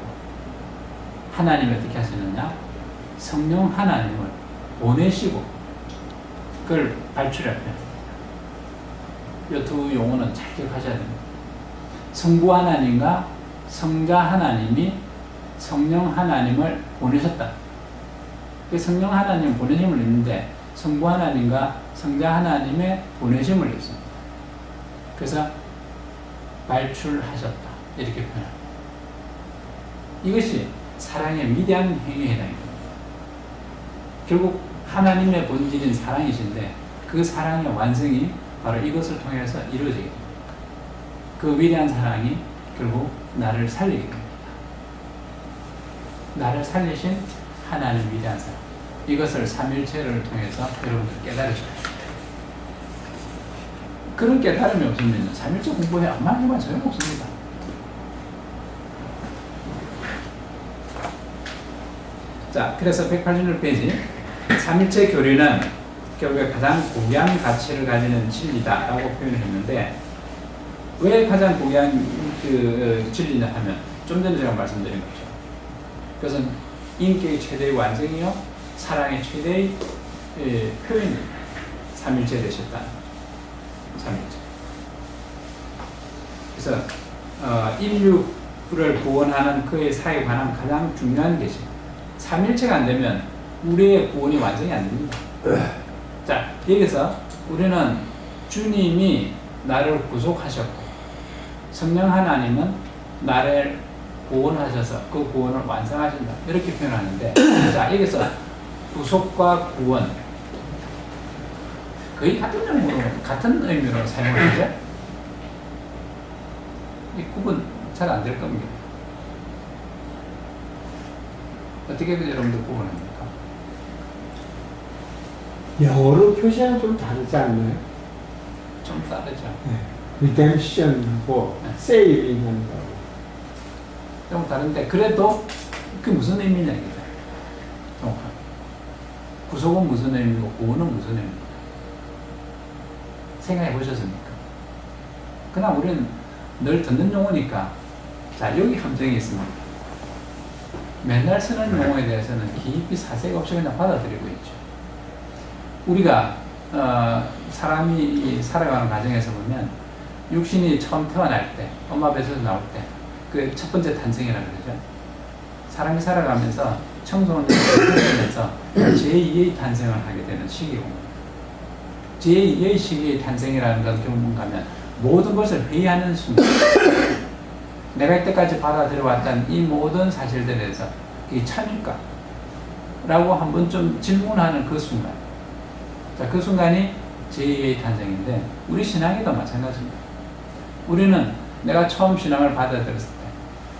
하나님이 어떻게 하시느냐, 성령 하나님을 보내시고, 그걸 발출했다. 이 두 용어는 잘 기억하셔야 됩니다. 성부 하나님과 성자 하나님이 성령 하나님을 보내셨다. 그 성령 하나님 보내심을 입는데 성부 하나님과 성자 하나님의 보내심을 입습니다. 그래서 발출하셨다, 이렇게 표현합니다. 이것이 사랑의 위대한 행위에 해당합니다. 결국 하나님의 본질인 사랑이신데 그 사랑의 완성이 바로 이것을 통해서 이루어지게 됩니다. 그 위대한 사랑이 결국 나를 살리게 됩니다. 나를 살리신 하나님 위대한 사랑, 이것을 삼일체를 통해서 여러분들 깨달으셔야 됩니다. 그런 깨달음이 없으면 삼일체 공부에 암만 해봐야 소용없습니다. 자, 그래서 186페이지 삼일체 교리는 결국에 가장 고귀한 가치를 가지는 진리다라고 표현을 했는데, 왜 가장 고귀한 그 진리냐 하면 좀 전에 제가 말씀드린 거죠. 그것은 인격의 최대의 완성이요, 사랑의 최대의 표현입니다. 삼일체 되셨다. 삼일체. 그래서 인류를 구원하는 그의 사에 관한 가장 중요한 것이 삼일체가 안 되면 우리의 구원이 완성이 안 됩니다. 자, 여기서 우리는 주님이 나를 구속하셨고 성령 하나님은 나를 구원하셔서 그 구원을 완성하신다, 이렇게 표현하는데, 자, 여기서 구속과 구원 거의 같은 용어로, 같은 의미로 사용하죠. 이 구분 잘 안 될 겁니다. 어떻게 여러분들 구분합니까? 영어로 표시하면 좀 다르지 않나요? 좀 다르죠. 리뎀션하고 네. 세이빙하는 거. 좀 다른데 그래도 그게 무슨 의미냐 이거죠. 정확하게. 구속은 무슨 의미고 구원은 무슨 의미입니까? 생각해 보셨습니까? 그냥 우리는 늘 듣는 용어니까, 자, 여기 함정이 있습니다. 맨날 쓰는 용어에 대해서는 깊이 사색 없이 그냥 받아들이고 있죠. 우리가 사람이 살아가는 과정에서 보면 육신이 처음 태어날 때, 엄마 뱃에서 나올 때, 그 첫 번째 탄생이라고 그러죠. 사람이 살아가면서 청소년들에서 제2의 탄생을 하게 되는 시기고, 제2의 시기의 탄생이라는 건 결국 뭔가 하면 모든 것을 회의하는 순간, 내가 이때까지 받아들여왔던 이 모든 사실들에 대해서 이게 참일까? 라고 한번 좀 질문하는 그 순간. 자, 그 순간이 제2의 탄생인데, 우리 신앙에도 마찬가지입니다. 우리는 내가 처음 신앙을 받아들였을 때,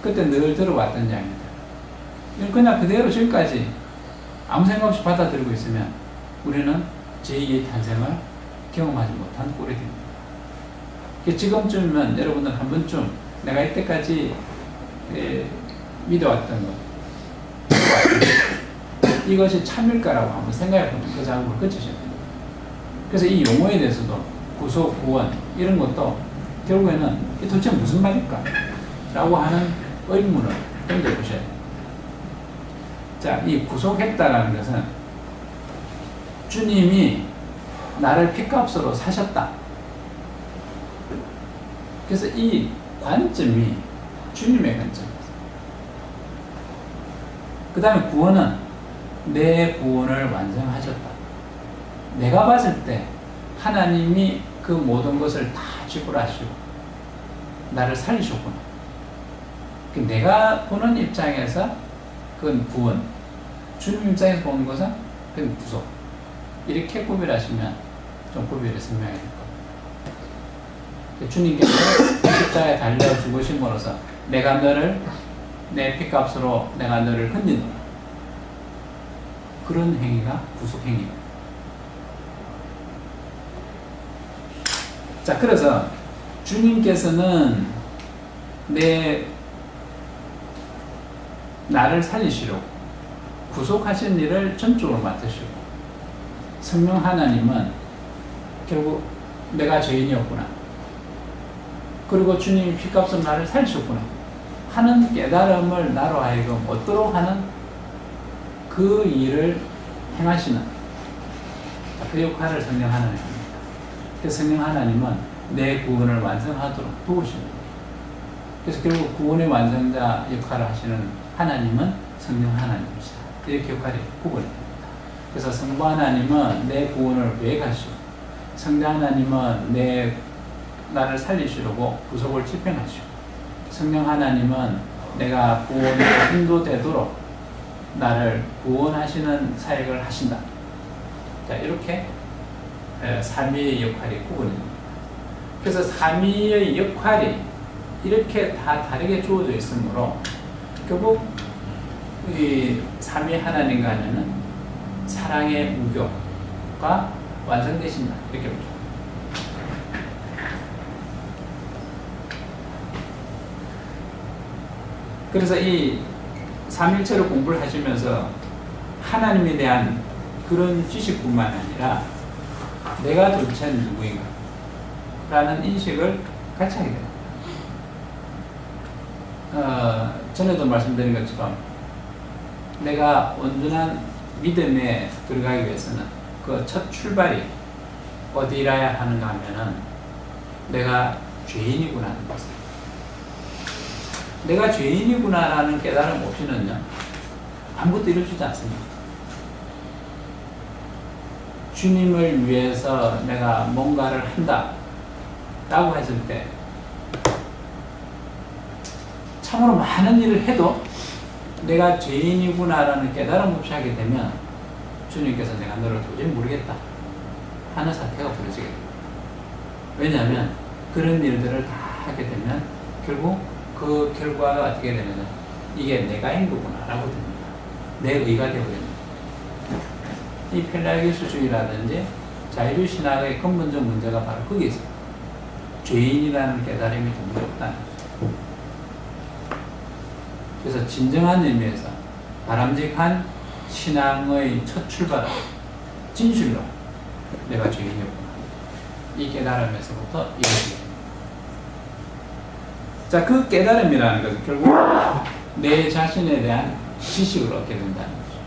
그때 늘 들어왔던 이야기입니다. 이건 그냥 그대로 지금까지 아무 생각 없이 받아들이고 있으면 우리는 제2의 탄생을 경험하지 못한 꼴이 됩니다. 지금쯤이면 여러분들 한 번쯤 내가 이때까지 믿어왔던 것, 이것이 참일까라고 한번 생각해보는 그 작업을 거치셔야 됩니다. 그래서 이 용어에 대해서도 구속, 구원 이런 것도 결국에는 이 도대체 무슨 말일까? 라고 하는 의문을 던져보셔야 됩니다. 자, 이 구속했다라는 것은 주님이 나를 핏값으로 사셨다. 그래서 이 관점이 주님의 관점입니다. 그 다음에 구원은 내 구원을 완성하셨다. 내가 봤을 때 하나님이 그 모든 것을 다 지불하시고 나를 살리셨구나. 내가 보는 입장에서 그건 구원, 주님 입장에서 보는 것은 그건 구속. 이렇게 구별하시면 좀 구별이 선명해질 겁니다. 주님께서 십자가에 달려 죽으심으로써 내가 너를 내 핏값으로 내가 너를 건지노라. 그런 행위가 구속 행위입니다. 자, 그래서 주님께서는 나를 살리시려고 구속하신 일을 전적으로 맡으시고, 성령 하나님은 결국 내가 죄인이었구나, 그리고 주님이 핏값으로 나를 살리셨구나 하는 깨달음을 나로 하여금 얻도록 하는 그 일을 행하시는 그 역할을 성령 하나님이 합니다. 그래서 성령 하나님은 내 구원을 완성하도록 도우십니다. 그래서 결국 구원의 완성자 역할을 하시는 하나님은 성령 하나님이시다. 이렇게 역할이 구분이 됩니다. 그래서 성부 하나님은 내 구원을 계획하시고, 성자 하나님은 나를 살리시려고 구속을 집행하시고, 성령 하나님은 내가 구원에 인도되도록 나를 구원하시는 사역을 하신다. 자, 이렇게 삼위의 역할이 구분됩니다. 그래서 삼위의 역할이 이렇게 다 다르게 주어져 있으므로 결국 이 삼위 하나님 간에는 사랑의 무교가 완성되신다. 이렇게 보죠. 그래서 이 삼일체를 공부를 하시면서 하나님에 대한 그런 지식뿐만 아니라 내가 도대체 누구인가 라는 인식을 같이 하게 됩니다. 전에도 말씀드린 것처럼 내가 온전한 믿음에 들어가기 위해서는 그 첫 출발이 어디라야 하는가 하면은 내가 죄인이구나 하는 것입니다. 내가 죄인이구나라는 깨달음 없이는요, 아무것도 이루어지지 않습니다. 주님을 위해서 내가 뭔가를 한다 라고 했을 때 참으로 많은 일을 해도 내가 죄인이구나라는 깨달음 없이 하게 되면 주님께서 내가 너를 도저히 모르겠다 하는 사태가 벌어지게 됩니다. 왜냐하면 그런 일들을 다 하게 되면 결국 그 결과가 어떻게 되느냐, 이게 내가 행도구나 라고 됩니다. 내 의가 되어버립니다. 이 펠라기수주의라든지 자유주의신학의 근본적 문제가 바로 거기에 있습니다. 죄인이라는 깨달음이 전혀 없다는 거죠. 그래서 진정한 의미에서 바람직한 신앙의 첫 출발은 진실로 내가 죄인이었구나, 이 깨달음에서부터 이루어지게 됩니다. 자, 그 깨달음이라는 것은 결국 내 자신에 대한 지식을 얻게 된다는 거죠.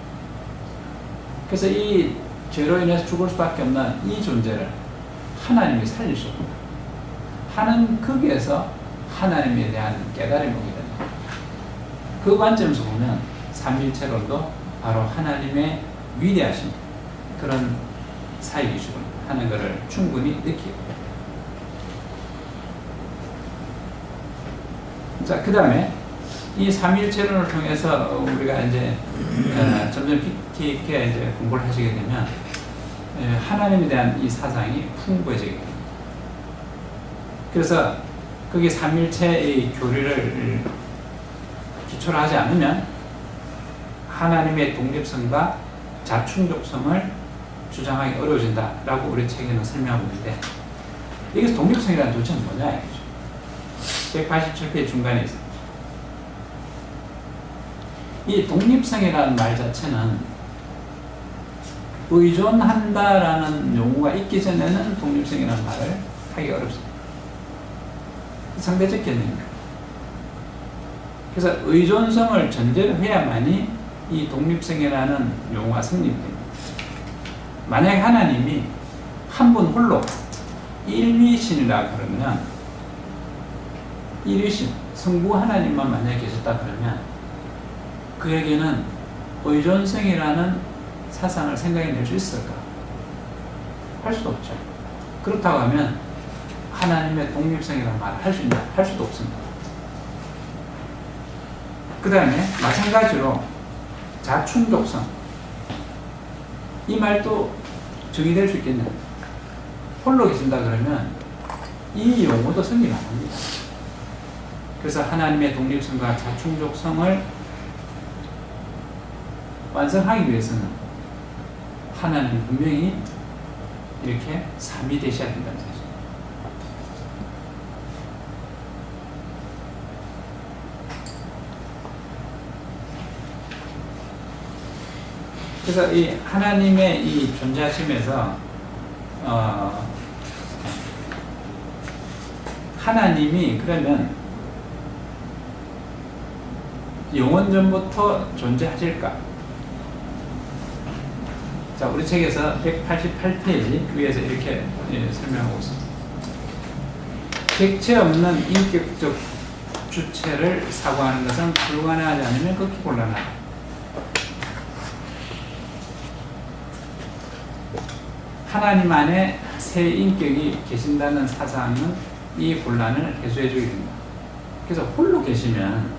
그래서 이 죄로 인해서 죽을 수밖에 없는 이 존재를 하나님이 살리셨구나 하는 거기에서 하나님에 대한 깨달음이 오게 됩니다. 그 관점에서 보면 삼일체론도 바로 하나님의 위대하신 그런 사역이시군 하는 것을 충분히 느끼고. 자, 그 다음에 이 삼위일체론을 통해서 우리가 이제 점점 깊이 있게 이제 공부를 하시게 되면 하나님에 대한 이 사상이 풍부해지게 됩니다. 그래서 그게 삼위일체의 교리를 기초로 하지 않으면 하나님의 독립성과 자충족성을 주장하기 어려워진다라고 우리 책에는 설명하고 있는데, 여기서 독립성이라는 도대체 뭐냐 이거죠. 187페이지 중간에 있습니다. 이 독립성이라는 말 자체는 의존한다라는 용어가 있기 전에는 독립성이라는 말을 하기 어렵습니다. 상대적 개념입니다. 그래서 의존성을 전제로 해야만이 이 독립성이라는 용어가 성립됩니다. 만약 하나님이 한 분 홀로 일위신이라 그러면, 일위신, 성부 하나님만 만약에 계셨다 그러면 그에게는 의존성이라는 사상을 생각해낼 수 있을까? 할 수도 없죠. 그렇다고 하면 하나님의 독립성이라는 말을 할 수 있냐? 할 수도 없습니다. 그 다음에 마찬가지로 자충족성, 이 말도 정의될 수 있겠냐? 홀로 계신다 그러면 이 용어도 성립 안 합니다. 그래서 하나님의 독립성과 자충족성을 완성하기 위해서는 하나님 분명히 이렇게 삼위 되셔야 된다는 사실. 그래서 이 하나님의 이 존재하심에서 하나님이 그러면 영원전부터 존재하실까? 자, 우리 책에서 188페이지 위에서 이렇게 설명하고 있습니다. 객체 없는 인격적 주체를 사고하는 것은 불가능하지 않으면 극히 곤란하다. 하나님 안에 새 인격이 계신다는 사상은 이 곤란을 해소해 주게 됩니다. 그래서 홀로 계시면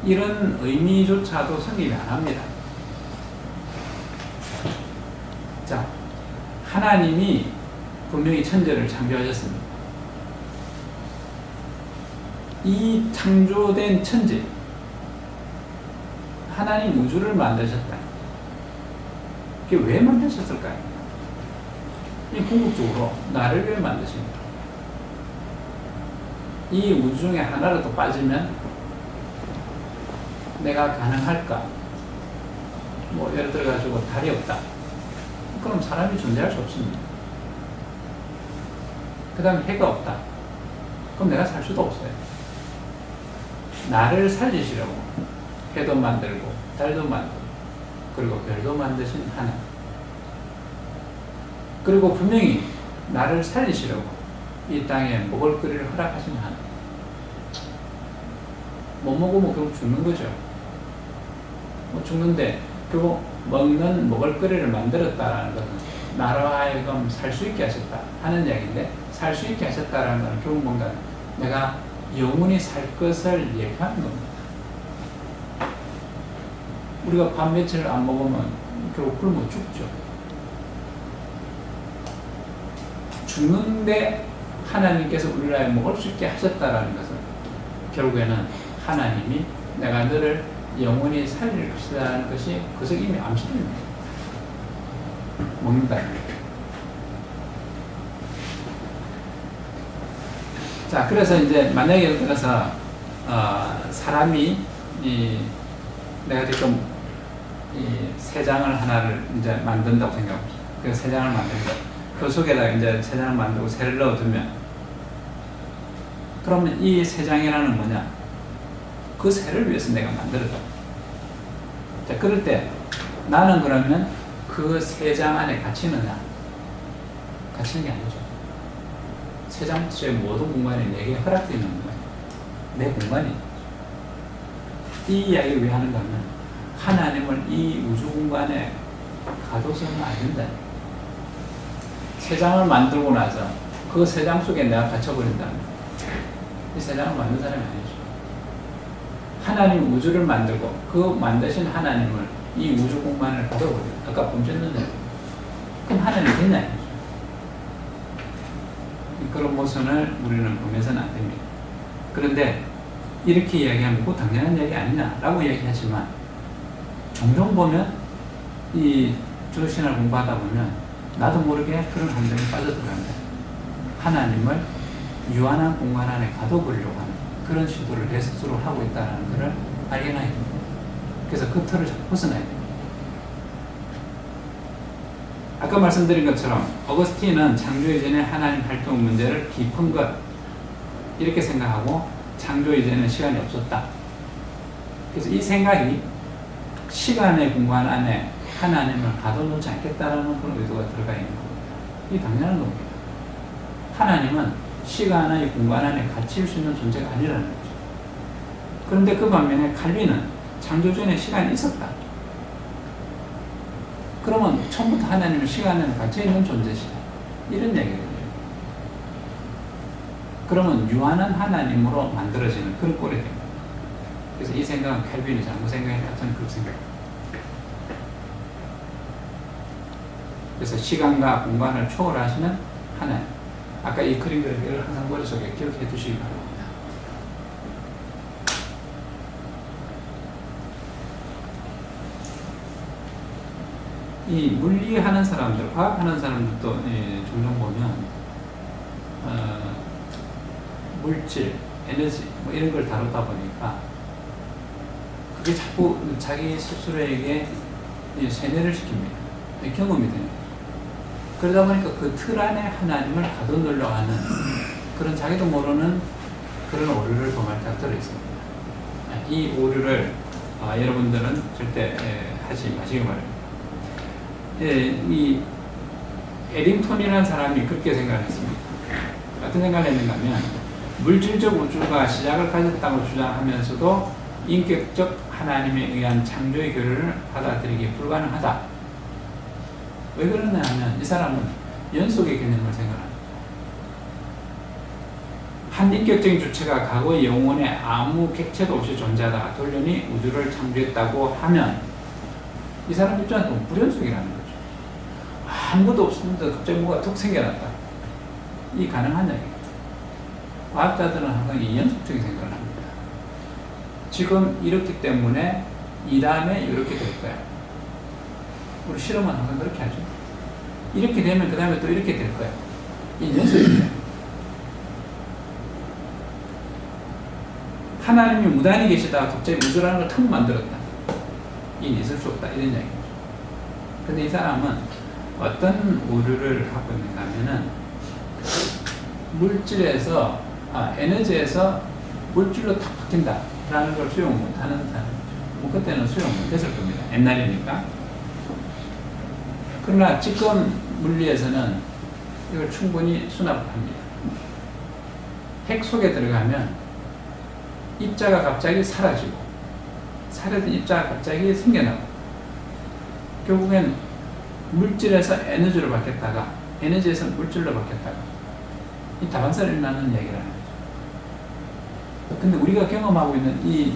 이런 의미조차도 성립이 안 합니다. 자, 하나님이 분명히 천지를 창조하셨습니다. 이 창조된 천지, 하나님 우주를 만드셨다. 그게 왜 만드셨을까요? 이 궁극적으로 나를 위해 만드십니다. 이 우주 중에 하나라도 빠지면 내가 가능할까? 뭐 예를 들어 가지고 달이 없다. 그럼 사람이 존재할 수 없습니다. 그 다음에 해가 없다. 그럼 내가 살 수도 없어요. 나를 살리시려고 해도 만들고 달도 만들고 그리고 별도 만드신 하나님, 그리고 분명히 나를 살리시려고 이 땅에 먹을거리를 허락하신 하나님. 못 먹으면 결국 죽는 거죠. 뭐 죽는데 결국 먹는 먹을거리를 만들었다라는 것은 나로 하여금 살 수 있게 하셨다 하는 이야기인데, 살 수 있게 하셨다라는 것은 결국 뭔가 내가 영원히 살 것을 예표하는 겁니다. 우리가 밥 며칠 안 먹으면 결국 굶어 죽죠. 죽는데 하나님께서 우리를 먹을 수 있게 하셨다라는 것은 결국에는 하나님이 내가 너를 영원히 살릴 것이라는 것이 그것을 이미 암시됩니다. 먹는다. 자, 그래서 이제 만약에 예를 들어서 사람이 내가 지금 새 장을 하나를 이제 만든다고 생각합니다. 그 새 장을 만든다. 그 속에다가 이제 새 장을 만들고 새를 넣어두면, 그러면 이 새 장이라는 뭐냐? 그 새를 위해서 내가 만들었다. 자, 그럴 때 나는 그러면 그 새 장 안에 갇히느냐? 갇히는 게 아니죠. 새 장의 모든 공간이 내게 허락되어 있는 거예요. 내 공간이. 이 이야기를 왜 하는가 하면 하나님을 이 우주 공간에 가둬서는 안 된다. 세상을 만들고 나서 그 세상 속에 내가 갇혀버린다면 이 세상을 만든 사람이 아니죠. 하나님 우주를 만들고 그 만드신 하나님을 이 우주 공간을 가둬버려요. 아까 범죄는 그럼 하나님이 됐냐 아니죠. 그런 모습을 우리는 보면서는 안 됩니다. 그런데 이렇게 이야기하면 그 당연한 얘기 아니냐라고 이야기하지만 종종 보면 이 주신을 공부하다 보면 나도 모르게 그런 감정에 빠져들어갑니다. 하나님을 유한한 공간 안에 가둬보려고 하는 그런 시도를 내 스스로 하고 있다는 것을 발견하게 됩니다. 그래서 그 틀을 자꾸 벗어나야 됩니다. 아까 말씀드린 것처럼 어거스틴은 창조 이전의 하나님 활동 문제를 깊은 것 이렇게 생각하고 창조 이전에는 시간이 없었다. 그래서 이 생각이 시간의 공간 안에 하나님을 가둬놓지 않겠다라는 그런 의도가 들어가 있는 겁니다. 이게 당연한 겁니다. 하나님은 시간의 공간 안에 갇힐 수 있는 존재가 아니라는 거죠. 그런데 그 반면에 칼빈은 창조 전에 시간이 있었다. 그러면 처음부터 하나님은 시간에는 갇혀있는 존재시다. 이런 얘기거든요. 그러면 유한한 하나님으로 만들어지는 그런 꼴이 됩니다. 그래서 이 생각은 칼빈이 잘못 생각했다. 저는 그렇게 생각합니다. 그래서 시간과 공간을 초월하시는 하나님. 아까 이 그림들을 항상 머릿속에 기억해 두시기 바랍니다. 이 물리하는 사람들, 과학하는 사람들도 종종 보면 물질, 에너지 뭐 이런 걸 다루다 보니까 그게 자꾸 자기 스스로에게 세뇌를 시킵니다. 경험이 되는 거죠. 그러다 보니까 그 틀 안에 하나님을 가둬놓으려고 하는 그런 자기도 모르는 그런 오류를 범할 때가 들어있습니다. 이 오류를 여러분들은 절대 하지 마시기 바랍니다. 이 에딩턴이라는 사람이 그렇게 생각했습니다. 어떤 생각을 했는가 하면 물질적 우주가 시작을 가졌다고 주장하면서도 인격적 하나님에 의한 창조의 교류를 받아들이기 불가능하다. 왜 그러냐 하면 이 사람은 연속의 개념을 생각합니다. 한 인격적인 주체가 과거의 영혼에 아무 객체도 없이 존재하다가 돌연히 우주를 창조했다고 하면 이 사람 입장에서는 불연속이라는 거죠. 아무것도 없습니다. 갑자기 뭐가 툭 생겨났다. 이 가능한 얘기입니다. 과학자들은 항상 이 연속적인 생각을 합니다. 지금 이렇기 때문에 이 다음에 이렇게 될 거야. 우리 실험은 항상 그렇게 하죠. 이렇게 되면 그 다음에 또 이렇게 될 거야. 이 연속입니다. 하나님이 무단히 계시다가 갑자기 우주라는 걸 틈 만들었다. 이 있을 수 없다. 이런 얘기죠. 근데 이 사람은 어떤 오류를 갖고 있는가 하면은 물질에서, 에너지에서 물질로 탁 바뀐다. 라는 걸 수용 못하는 사람이죠. 뭐 그때는 수용 못했을 겁니다. 옛날이니까. 그러나 지금 물리에서는 이걸 충분히 수납합니다. 핵 속에 들어가면 입자가 갑자기 사라지고 사라진 입자가 갑자기 생겨나고 결국엔 물질에서 에너지로 바뀌었다가 에너지에서 물질로 바뀌었다가 이 다반사를 일어나는 얘기를 하는 거죠. 근데 우리가 경험하고 있는 이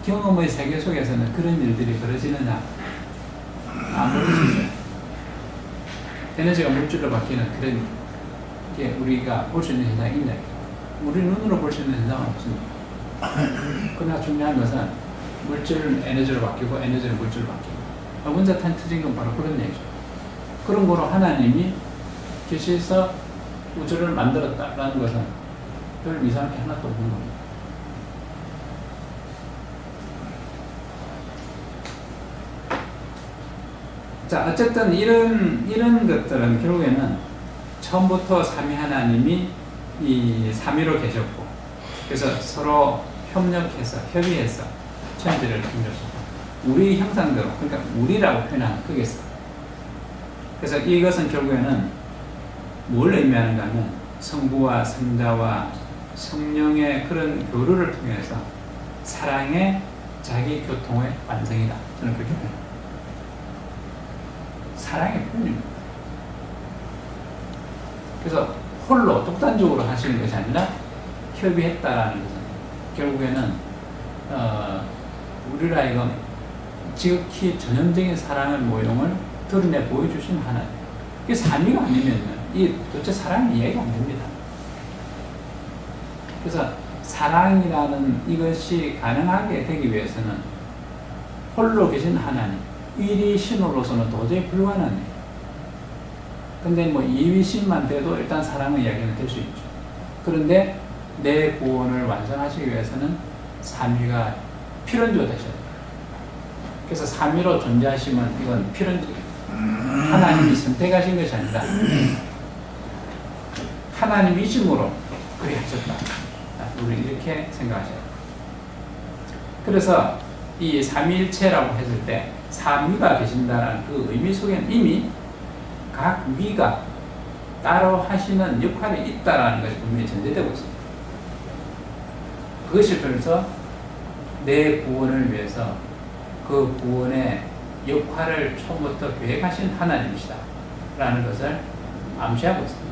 경험의 세계 속에서는 그런 일들이 벌어지느냐? 안 벌어지죠. 에너지가 물질로 바뀌는 그런 게 우리가 볼 수 있는 현상이 있냐? 우리 눈으로 볼 수 있는 현상은 없습니다. 그러나 중요한 것은 물질은 에너지로 바뀌고 에너지는 물질로 바뀌고 원자탄이 터진 건 바로 그런 얘기죠. 그런 거로 하나님이 계시에서 우주를 만들었다라는 것은 별 이상한 게 하나도 없는 겁니다. 자, 어쨌든 이런 것들은 결국에는 처음부터 삼위 하나님이 이 삼위로 계셨고, 그래서 서로 협력해서, 협의해서 천지를 만들었습니다. 우리 형상대로, 그러니까 우리라고 표현하는 거겠어. 그래서 이것은 결국에는 뭘 의미하는가 하면 성부와 성자와 성령의 그런 교류를 통해서 사랑의 자기 교통의 완성이다. 저는 그렇게 봅니다. 사랑의 표현입니다. 그래서 홀로 독단적으로 하시는 것이 아니라 협의했다라는 것은 결국에는 우리를 하여금 지극히 전형적인 사랑의 모형을 드러내 보여주신 하나님. 이게 삼위가 아니면 이 도대체 사랑의 이해가 안 됩니다. 그래서 사랑이라는 이것이 가능하게 되기 위해서는 홀로 계신 하나님, 일위신으로서는 도저히 불가능해요. 근데 뭐 이위신만 돼도 일단 사랑의 이야기는 될 수 있죠. 그런데 내 구원을 완성하시기 위해서는 삼위가 필연적으로 되셔야 돼요. 그래서 삼위로 존재하시면 이건 필연적이에요. 하나님이 선택하신 것이 아니라 하나님 이심으로 그리 하셨다. 우리 이렇게 생각하셔야 돼요. 그래서 이 삼위일체라고 했을 때 삼위가 계신다는 그 의미 속에는 이미 각 위가 따로 하시는 역할이 있다라는 것이 분명히 전제되고 있습니다. 그것이 그래서 내 구원을 위해서 그 구원의 역할을 처음부터 계획하신 하나님이시다 라는 것을 암시하고 있습니다.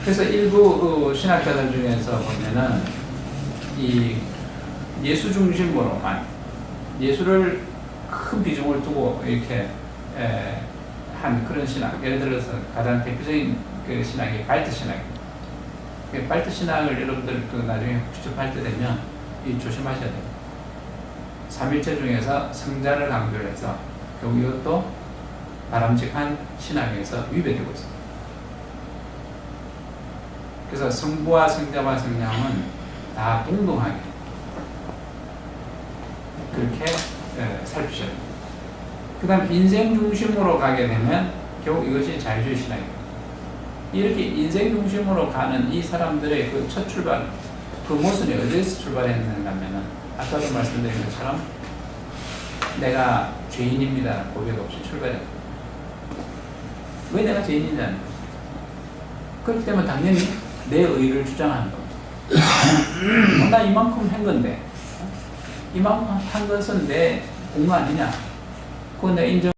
그래서 일부 신학자들 중에서 보면은 이 예수 중심으로만 예수를 큰 비중을 두고 이렇게 한 그런 신학, 예를 들어서 가장 대표적인 그 신학이 발트 신학입니다. 발트 신학을 여러분들 그 나중에 추적할 때 되면 이 조심하셔야 돼요. 삼일체 중에서 성자를 강조해서 결국 이것도 바람직한 신학에서 위배되고 있습니다. 그래서 성부와 성자와 성령은 다 동등하게 그렇게 살피셔야 됩니다. 그 다음 인생 중심으로 가게 되면 결국 이것이 자유주의 신학입니다. 이렇게 인생 중심으로 가는 이 사람들의 그 첫 출발, 그 모습이 어디에서 출발했는가 하면은 아까도 말씀드린 것처럼 내가 죄인입니다 고백 없이 출발했다. 왜 내가 죄인이냐? 그렇기 때문에 당연히 내 의를 주장하는 겁니다. 나 이만큼 한 건데 이만큼 한 것은 내 공로 아니냐? 그건 내 인정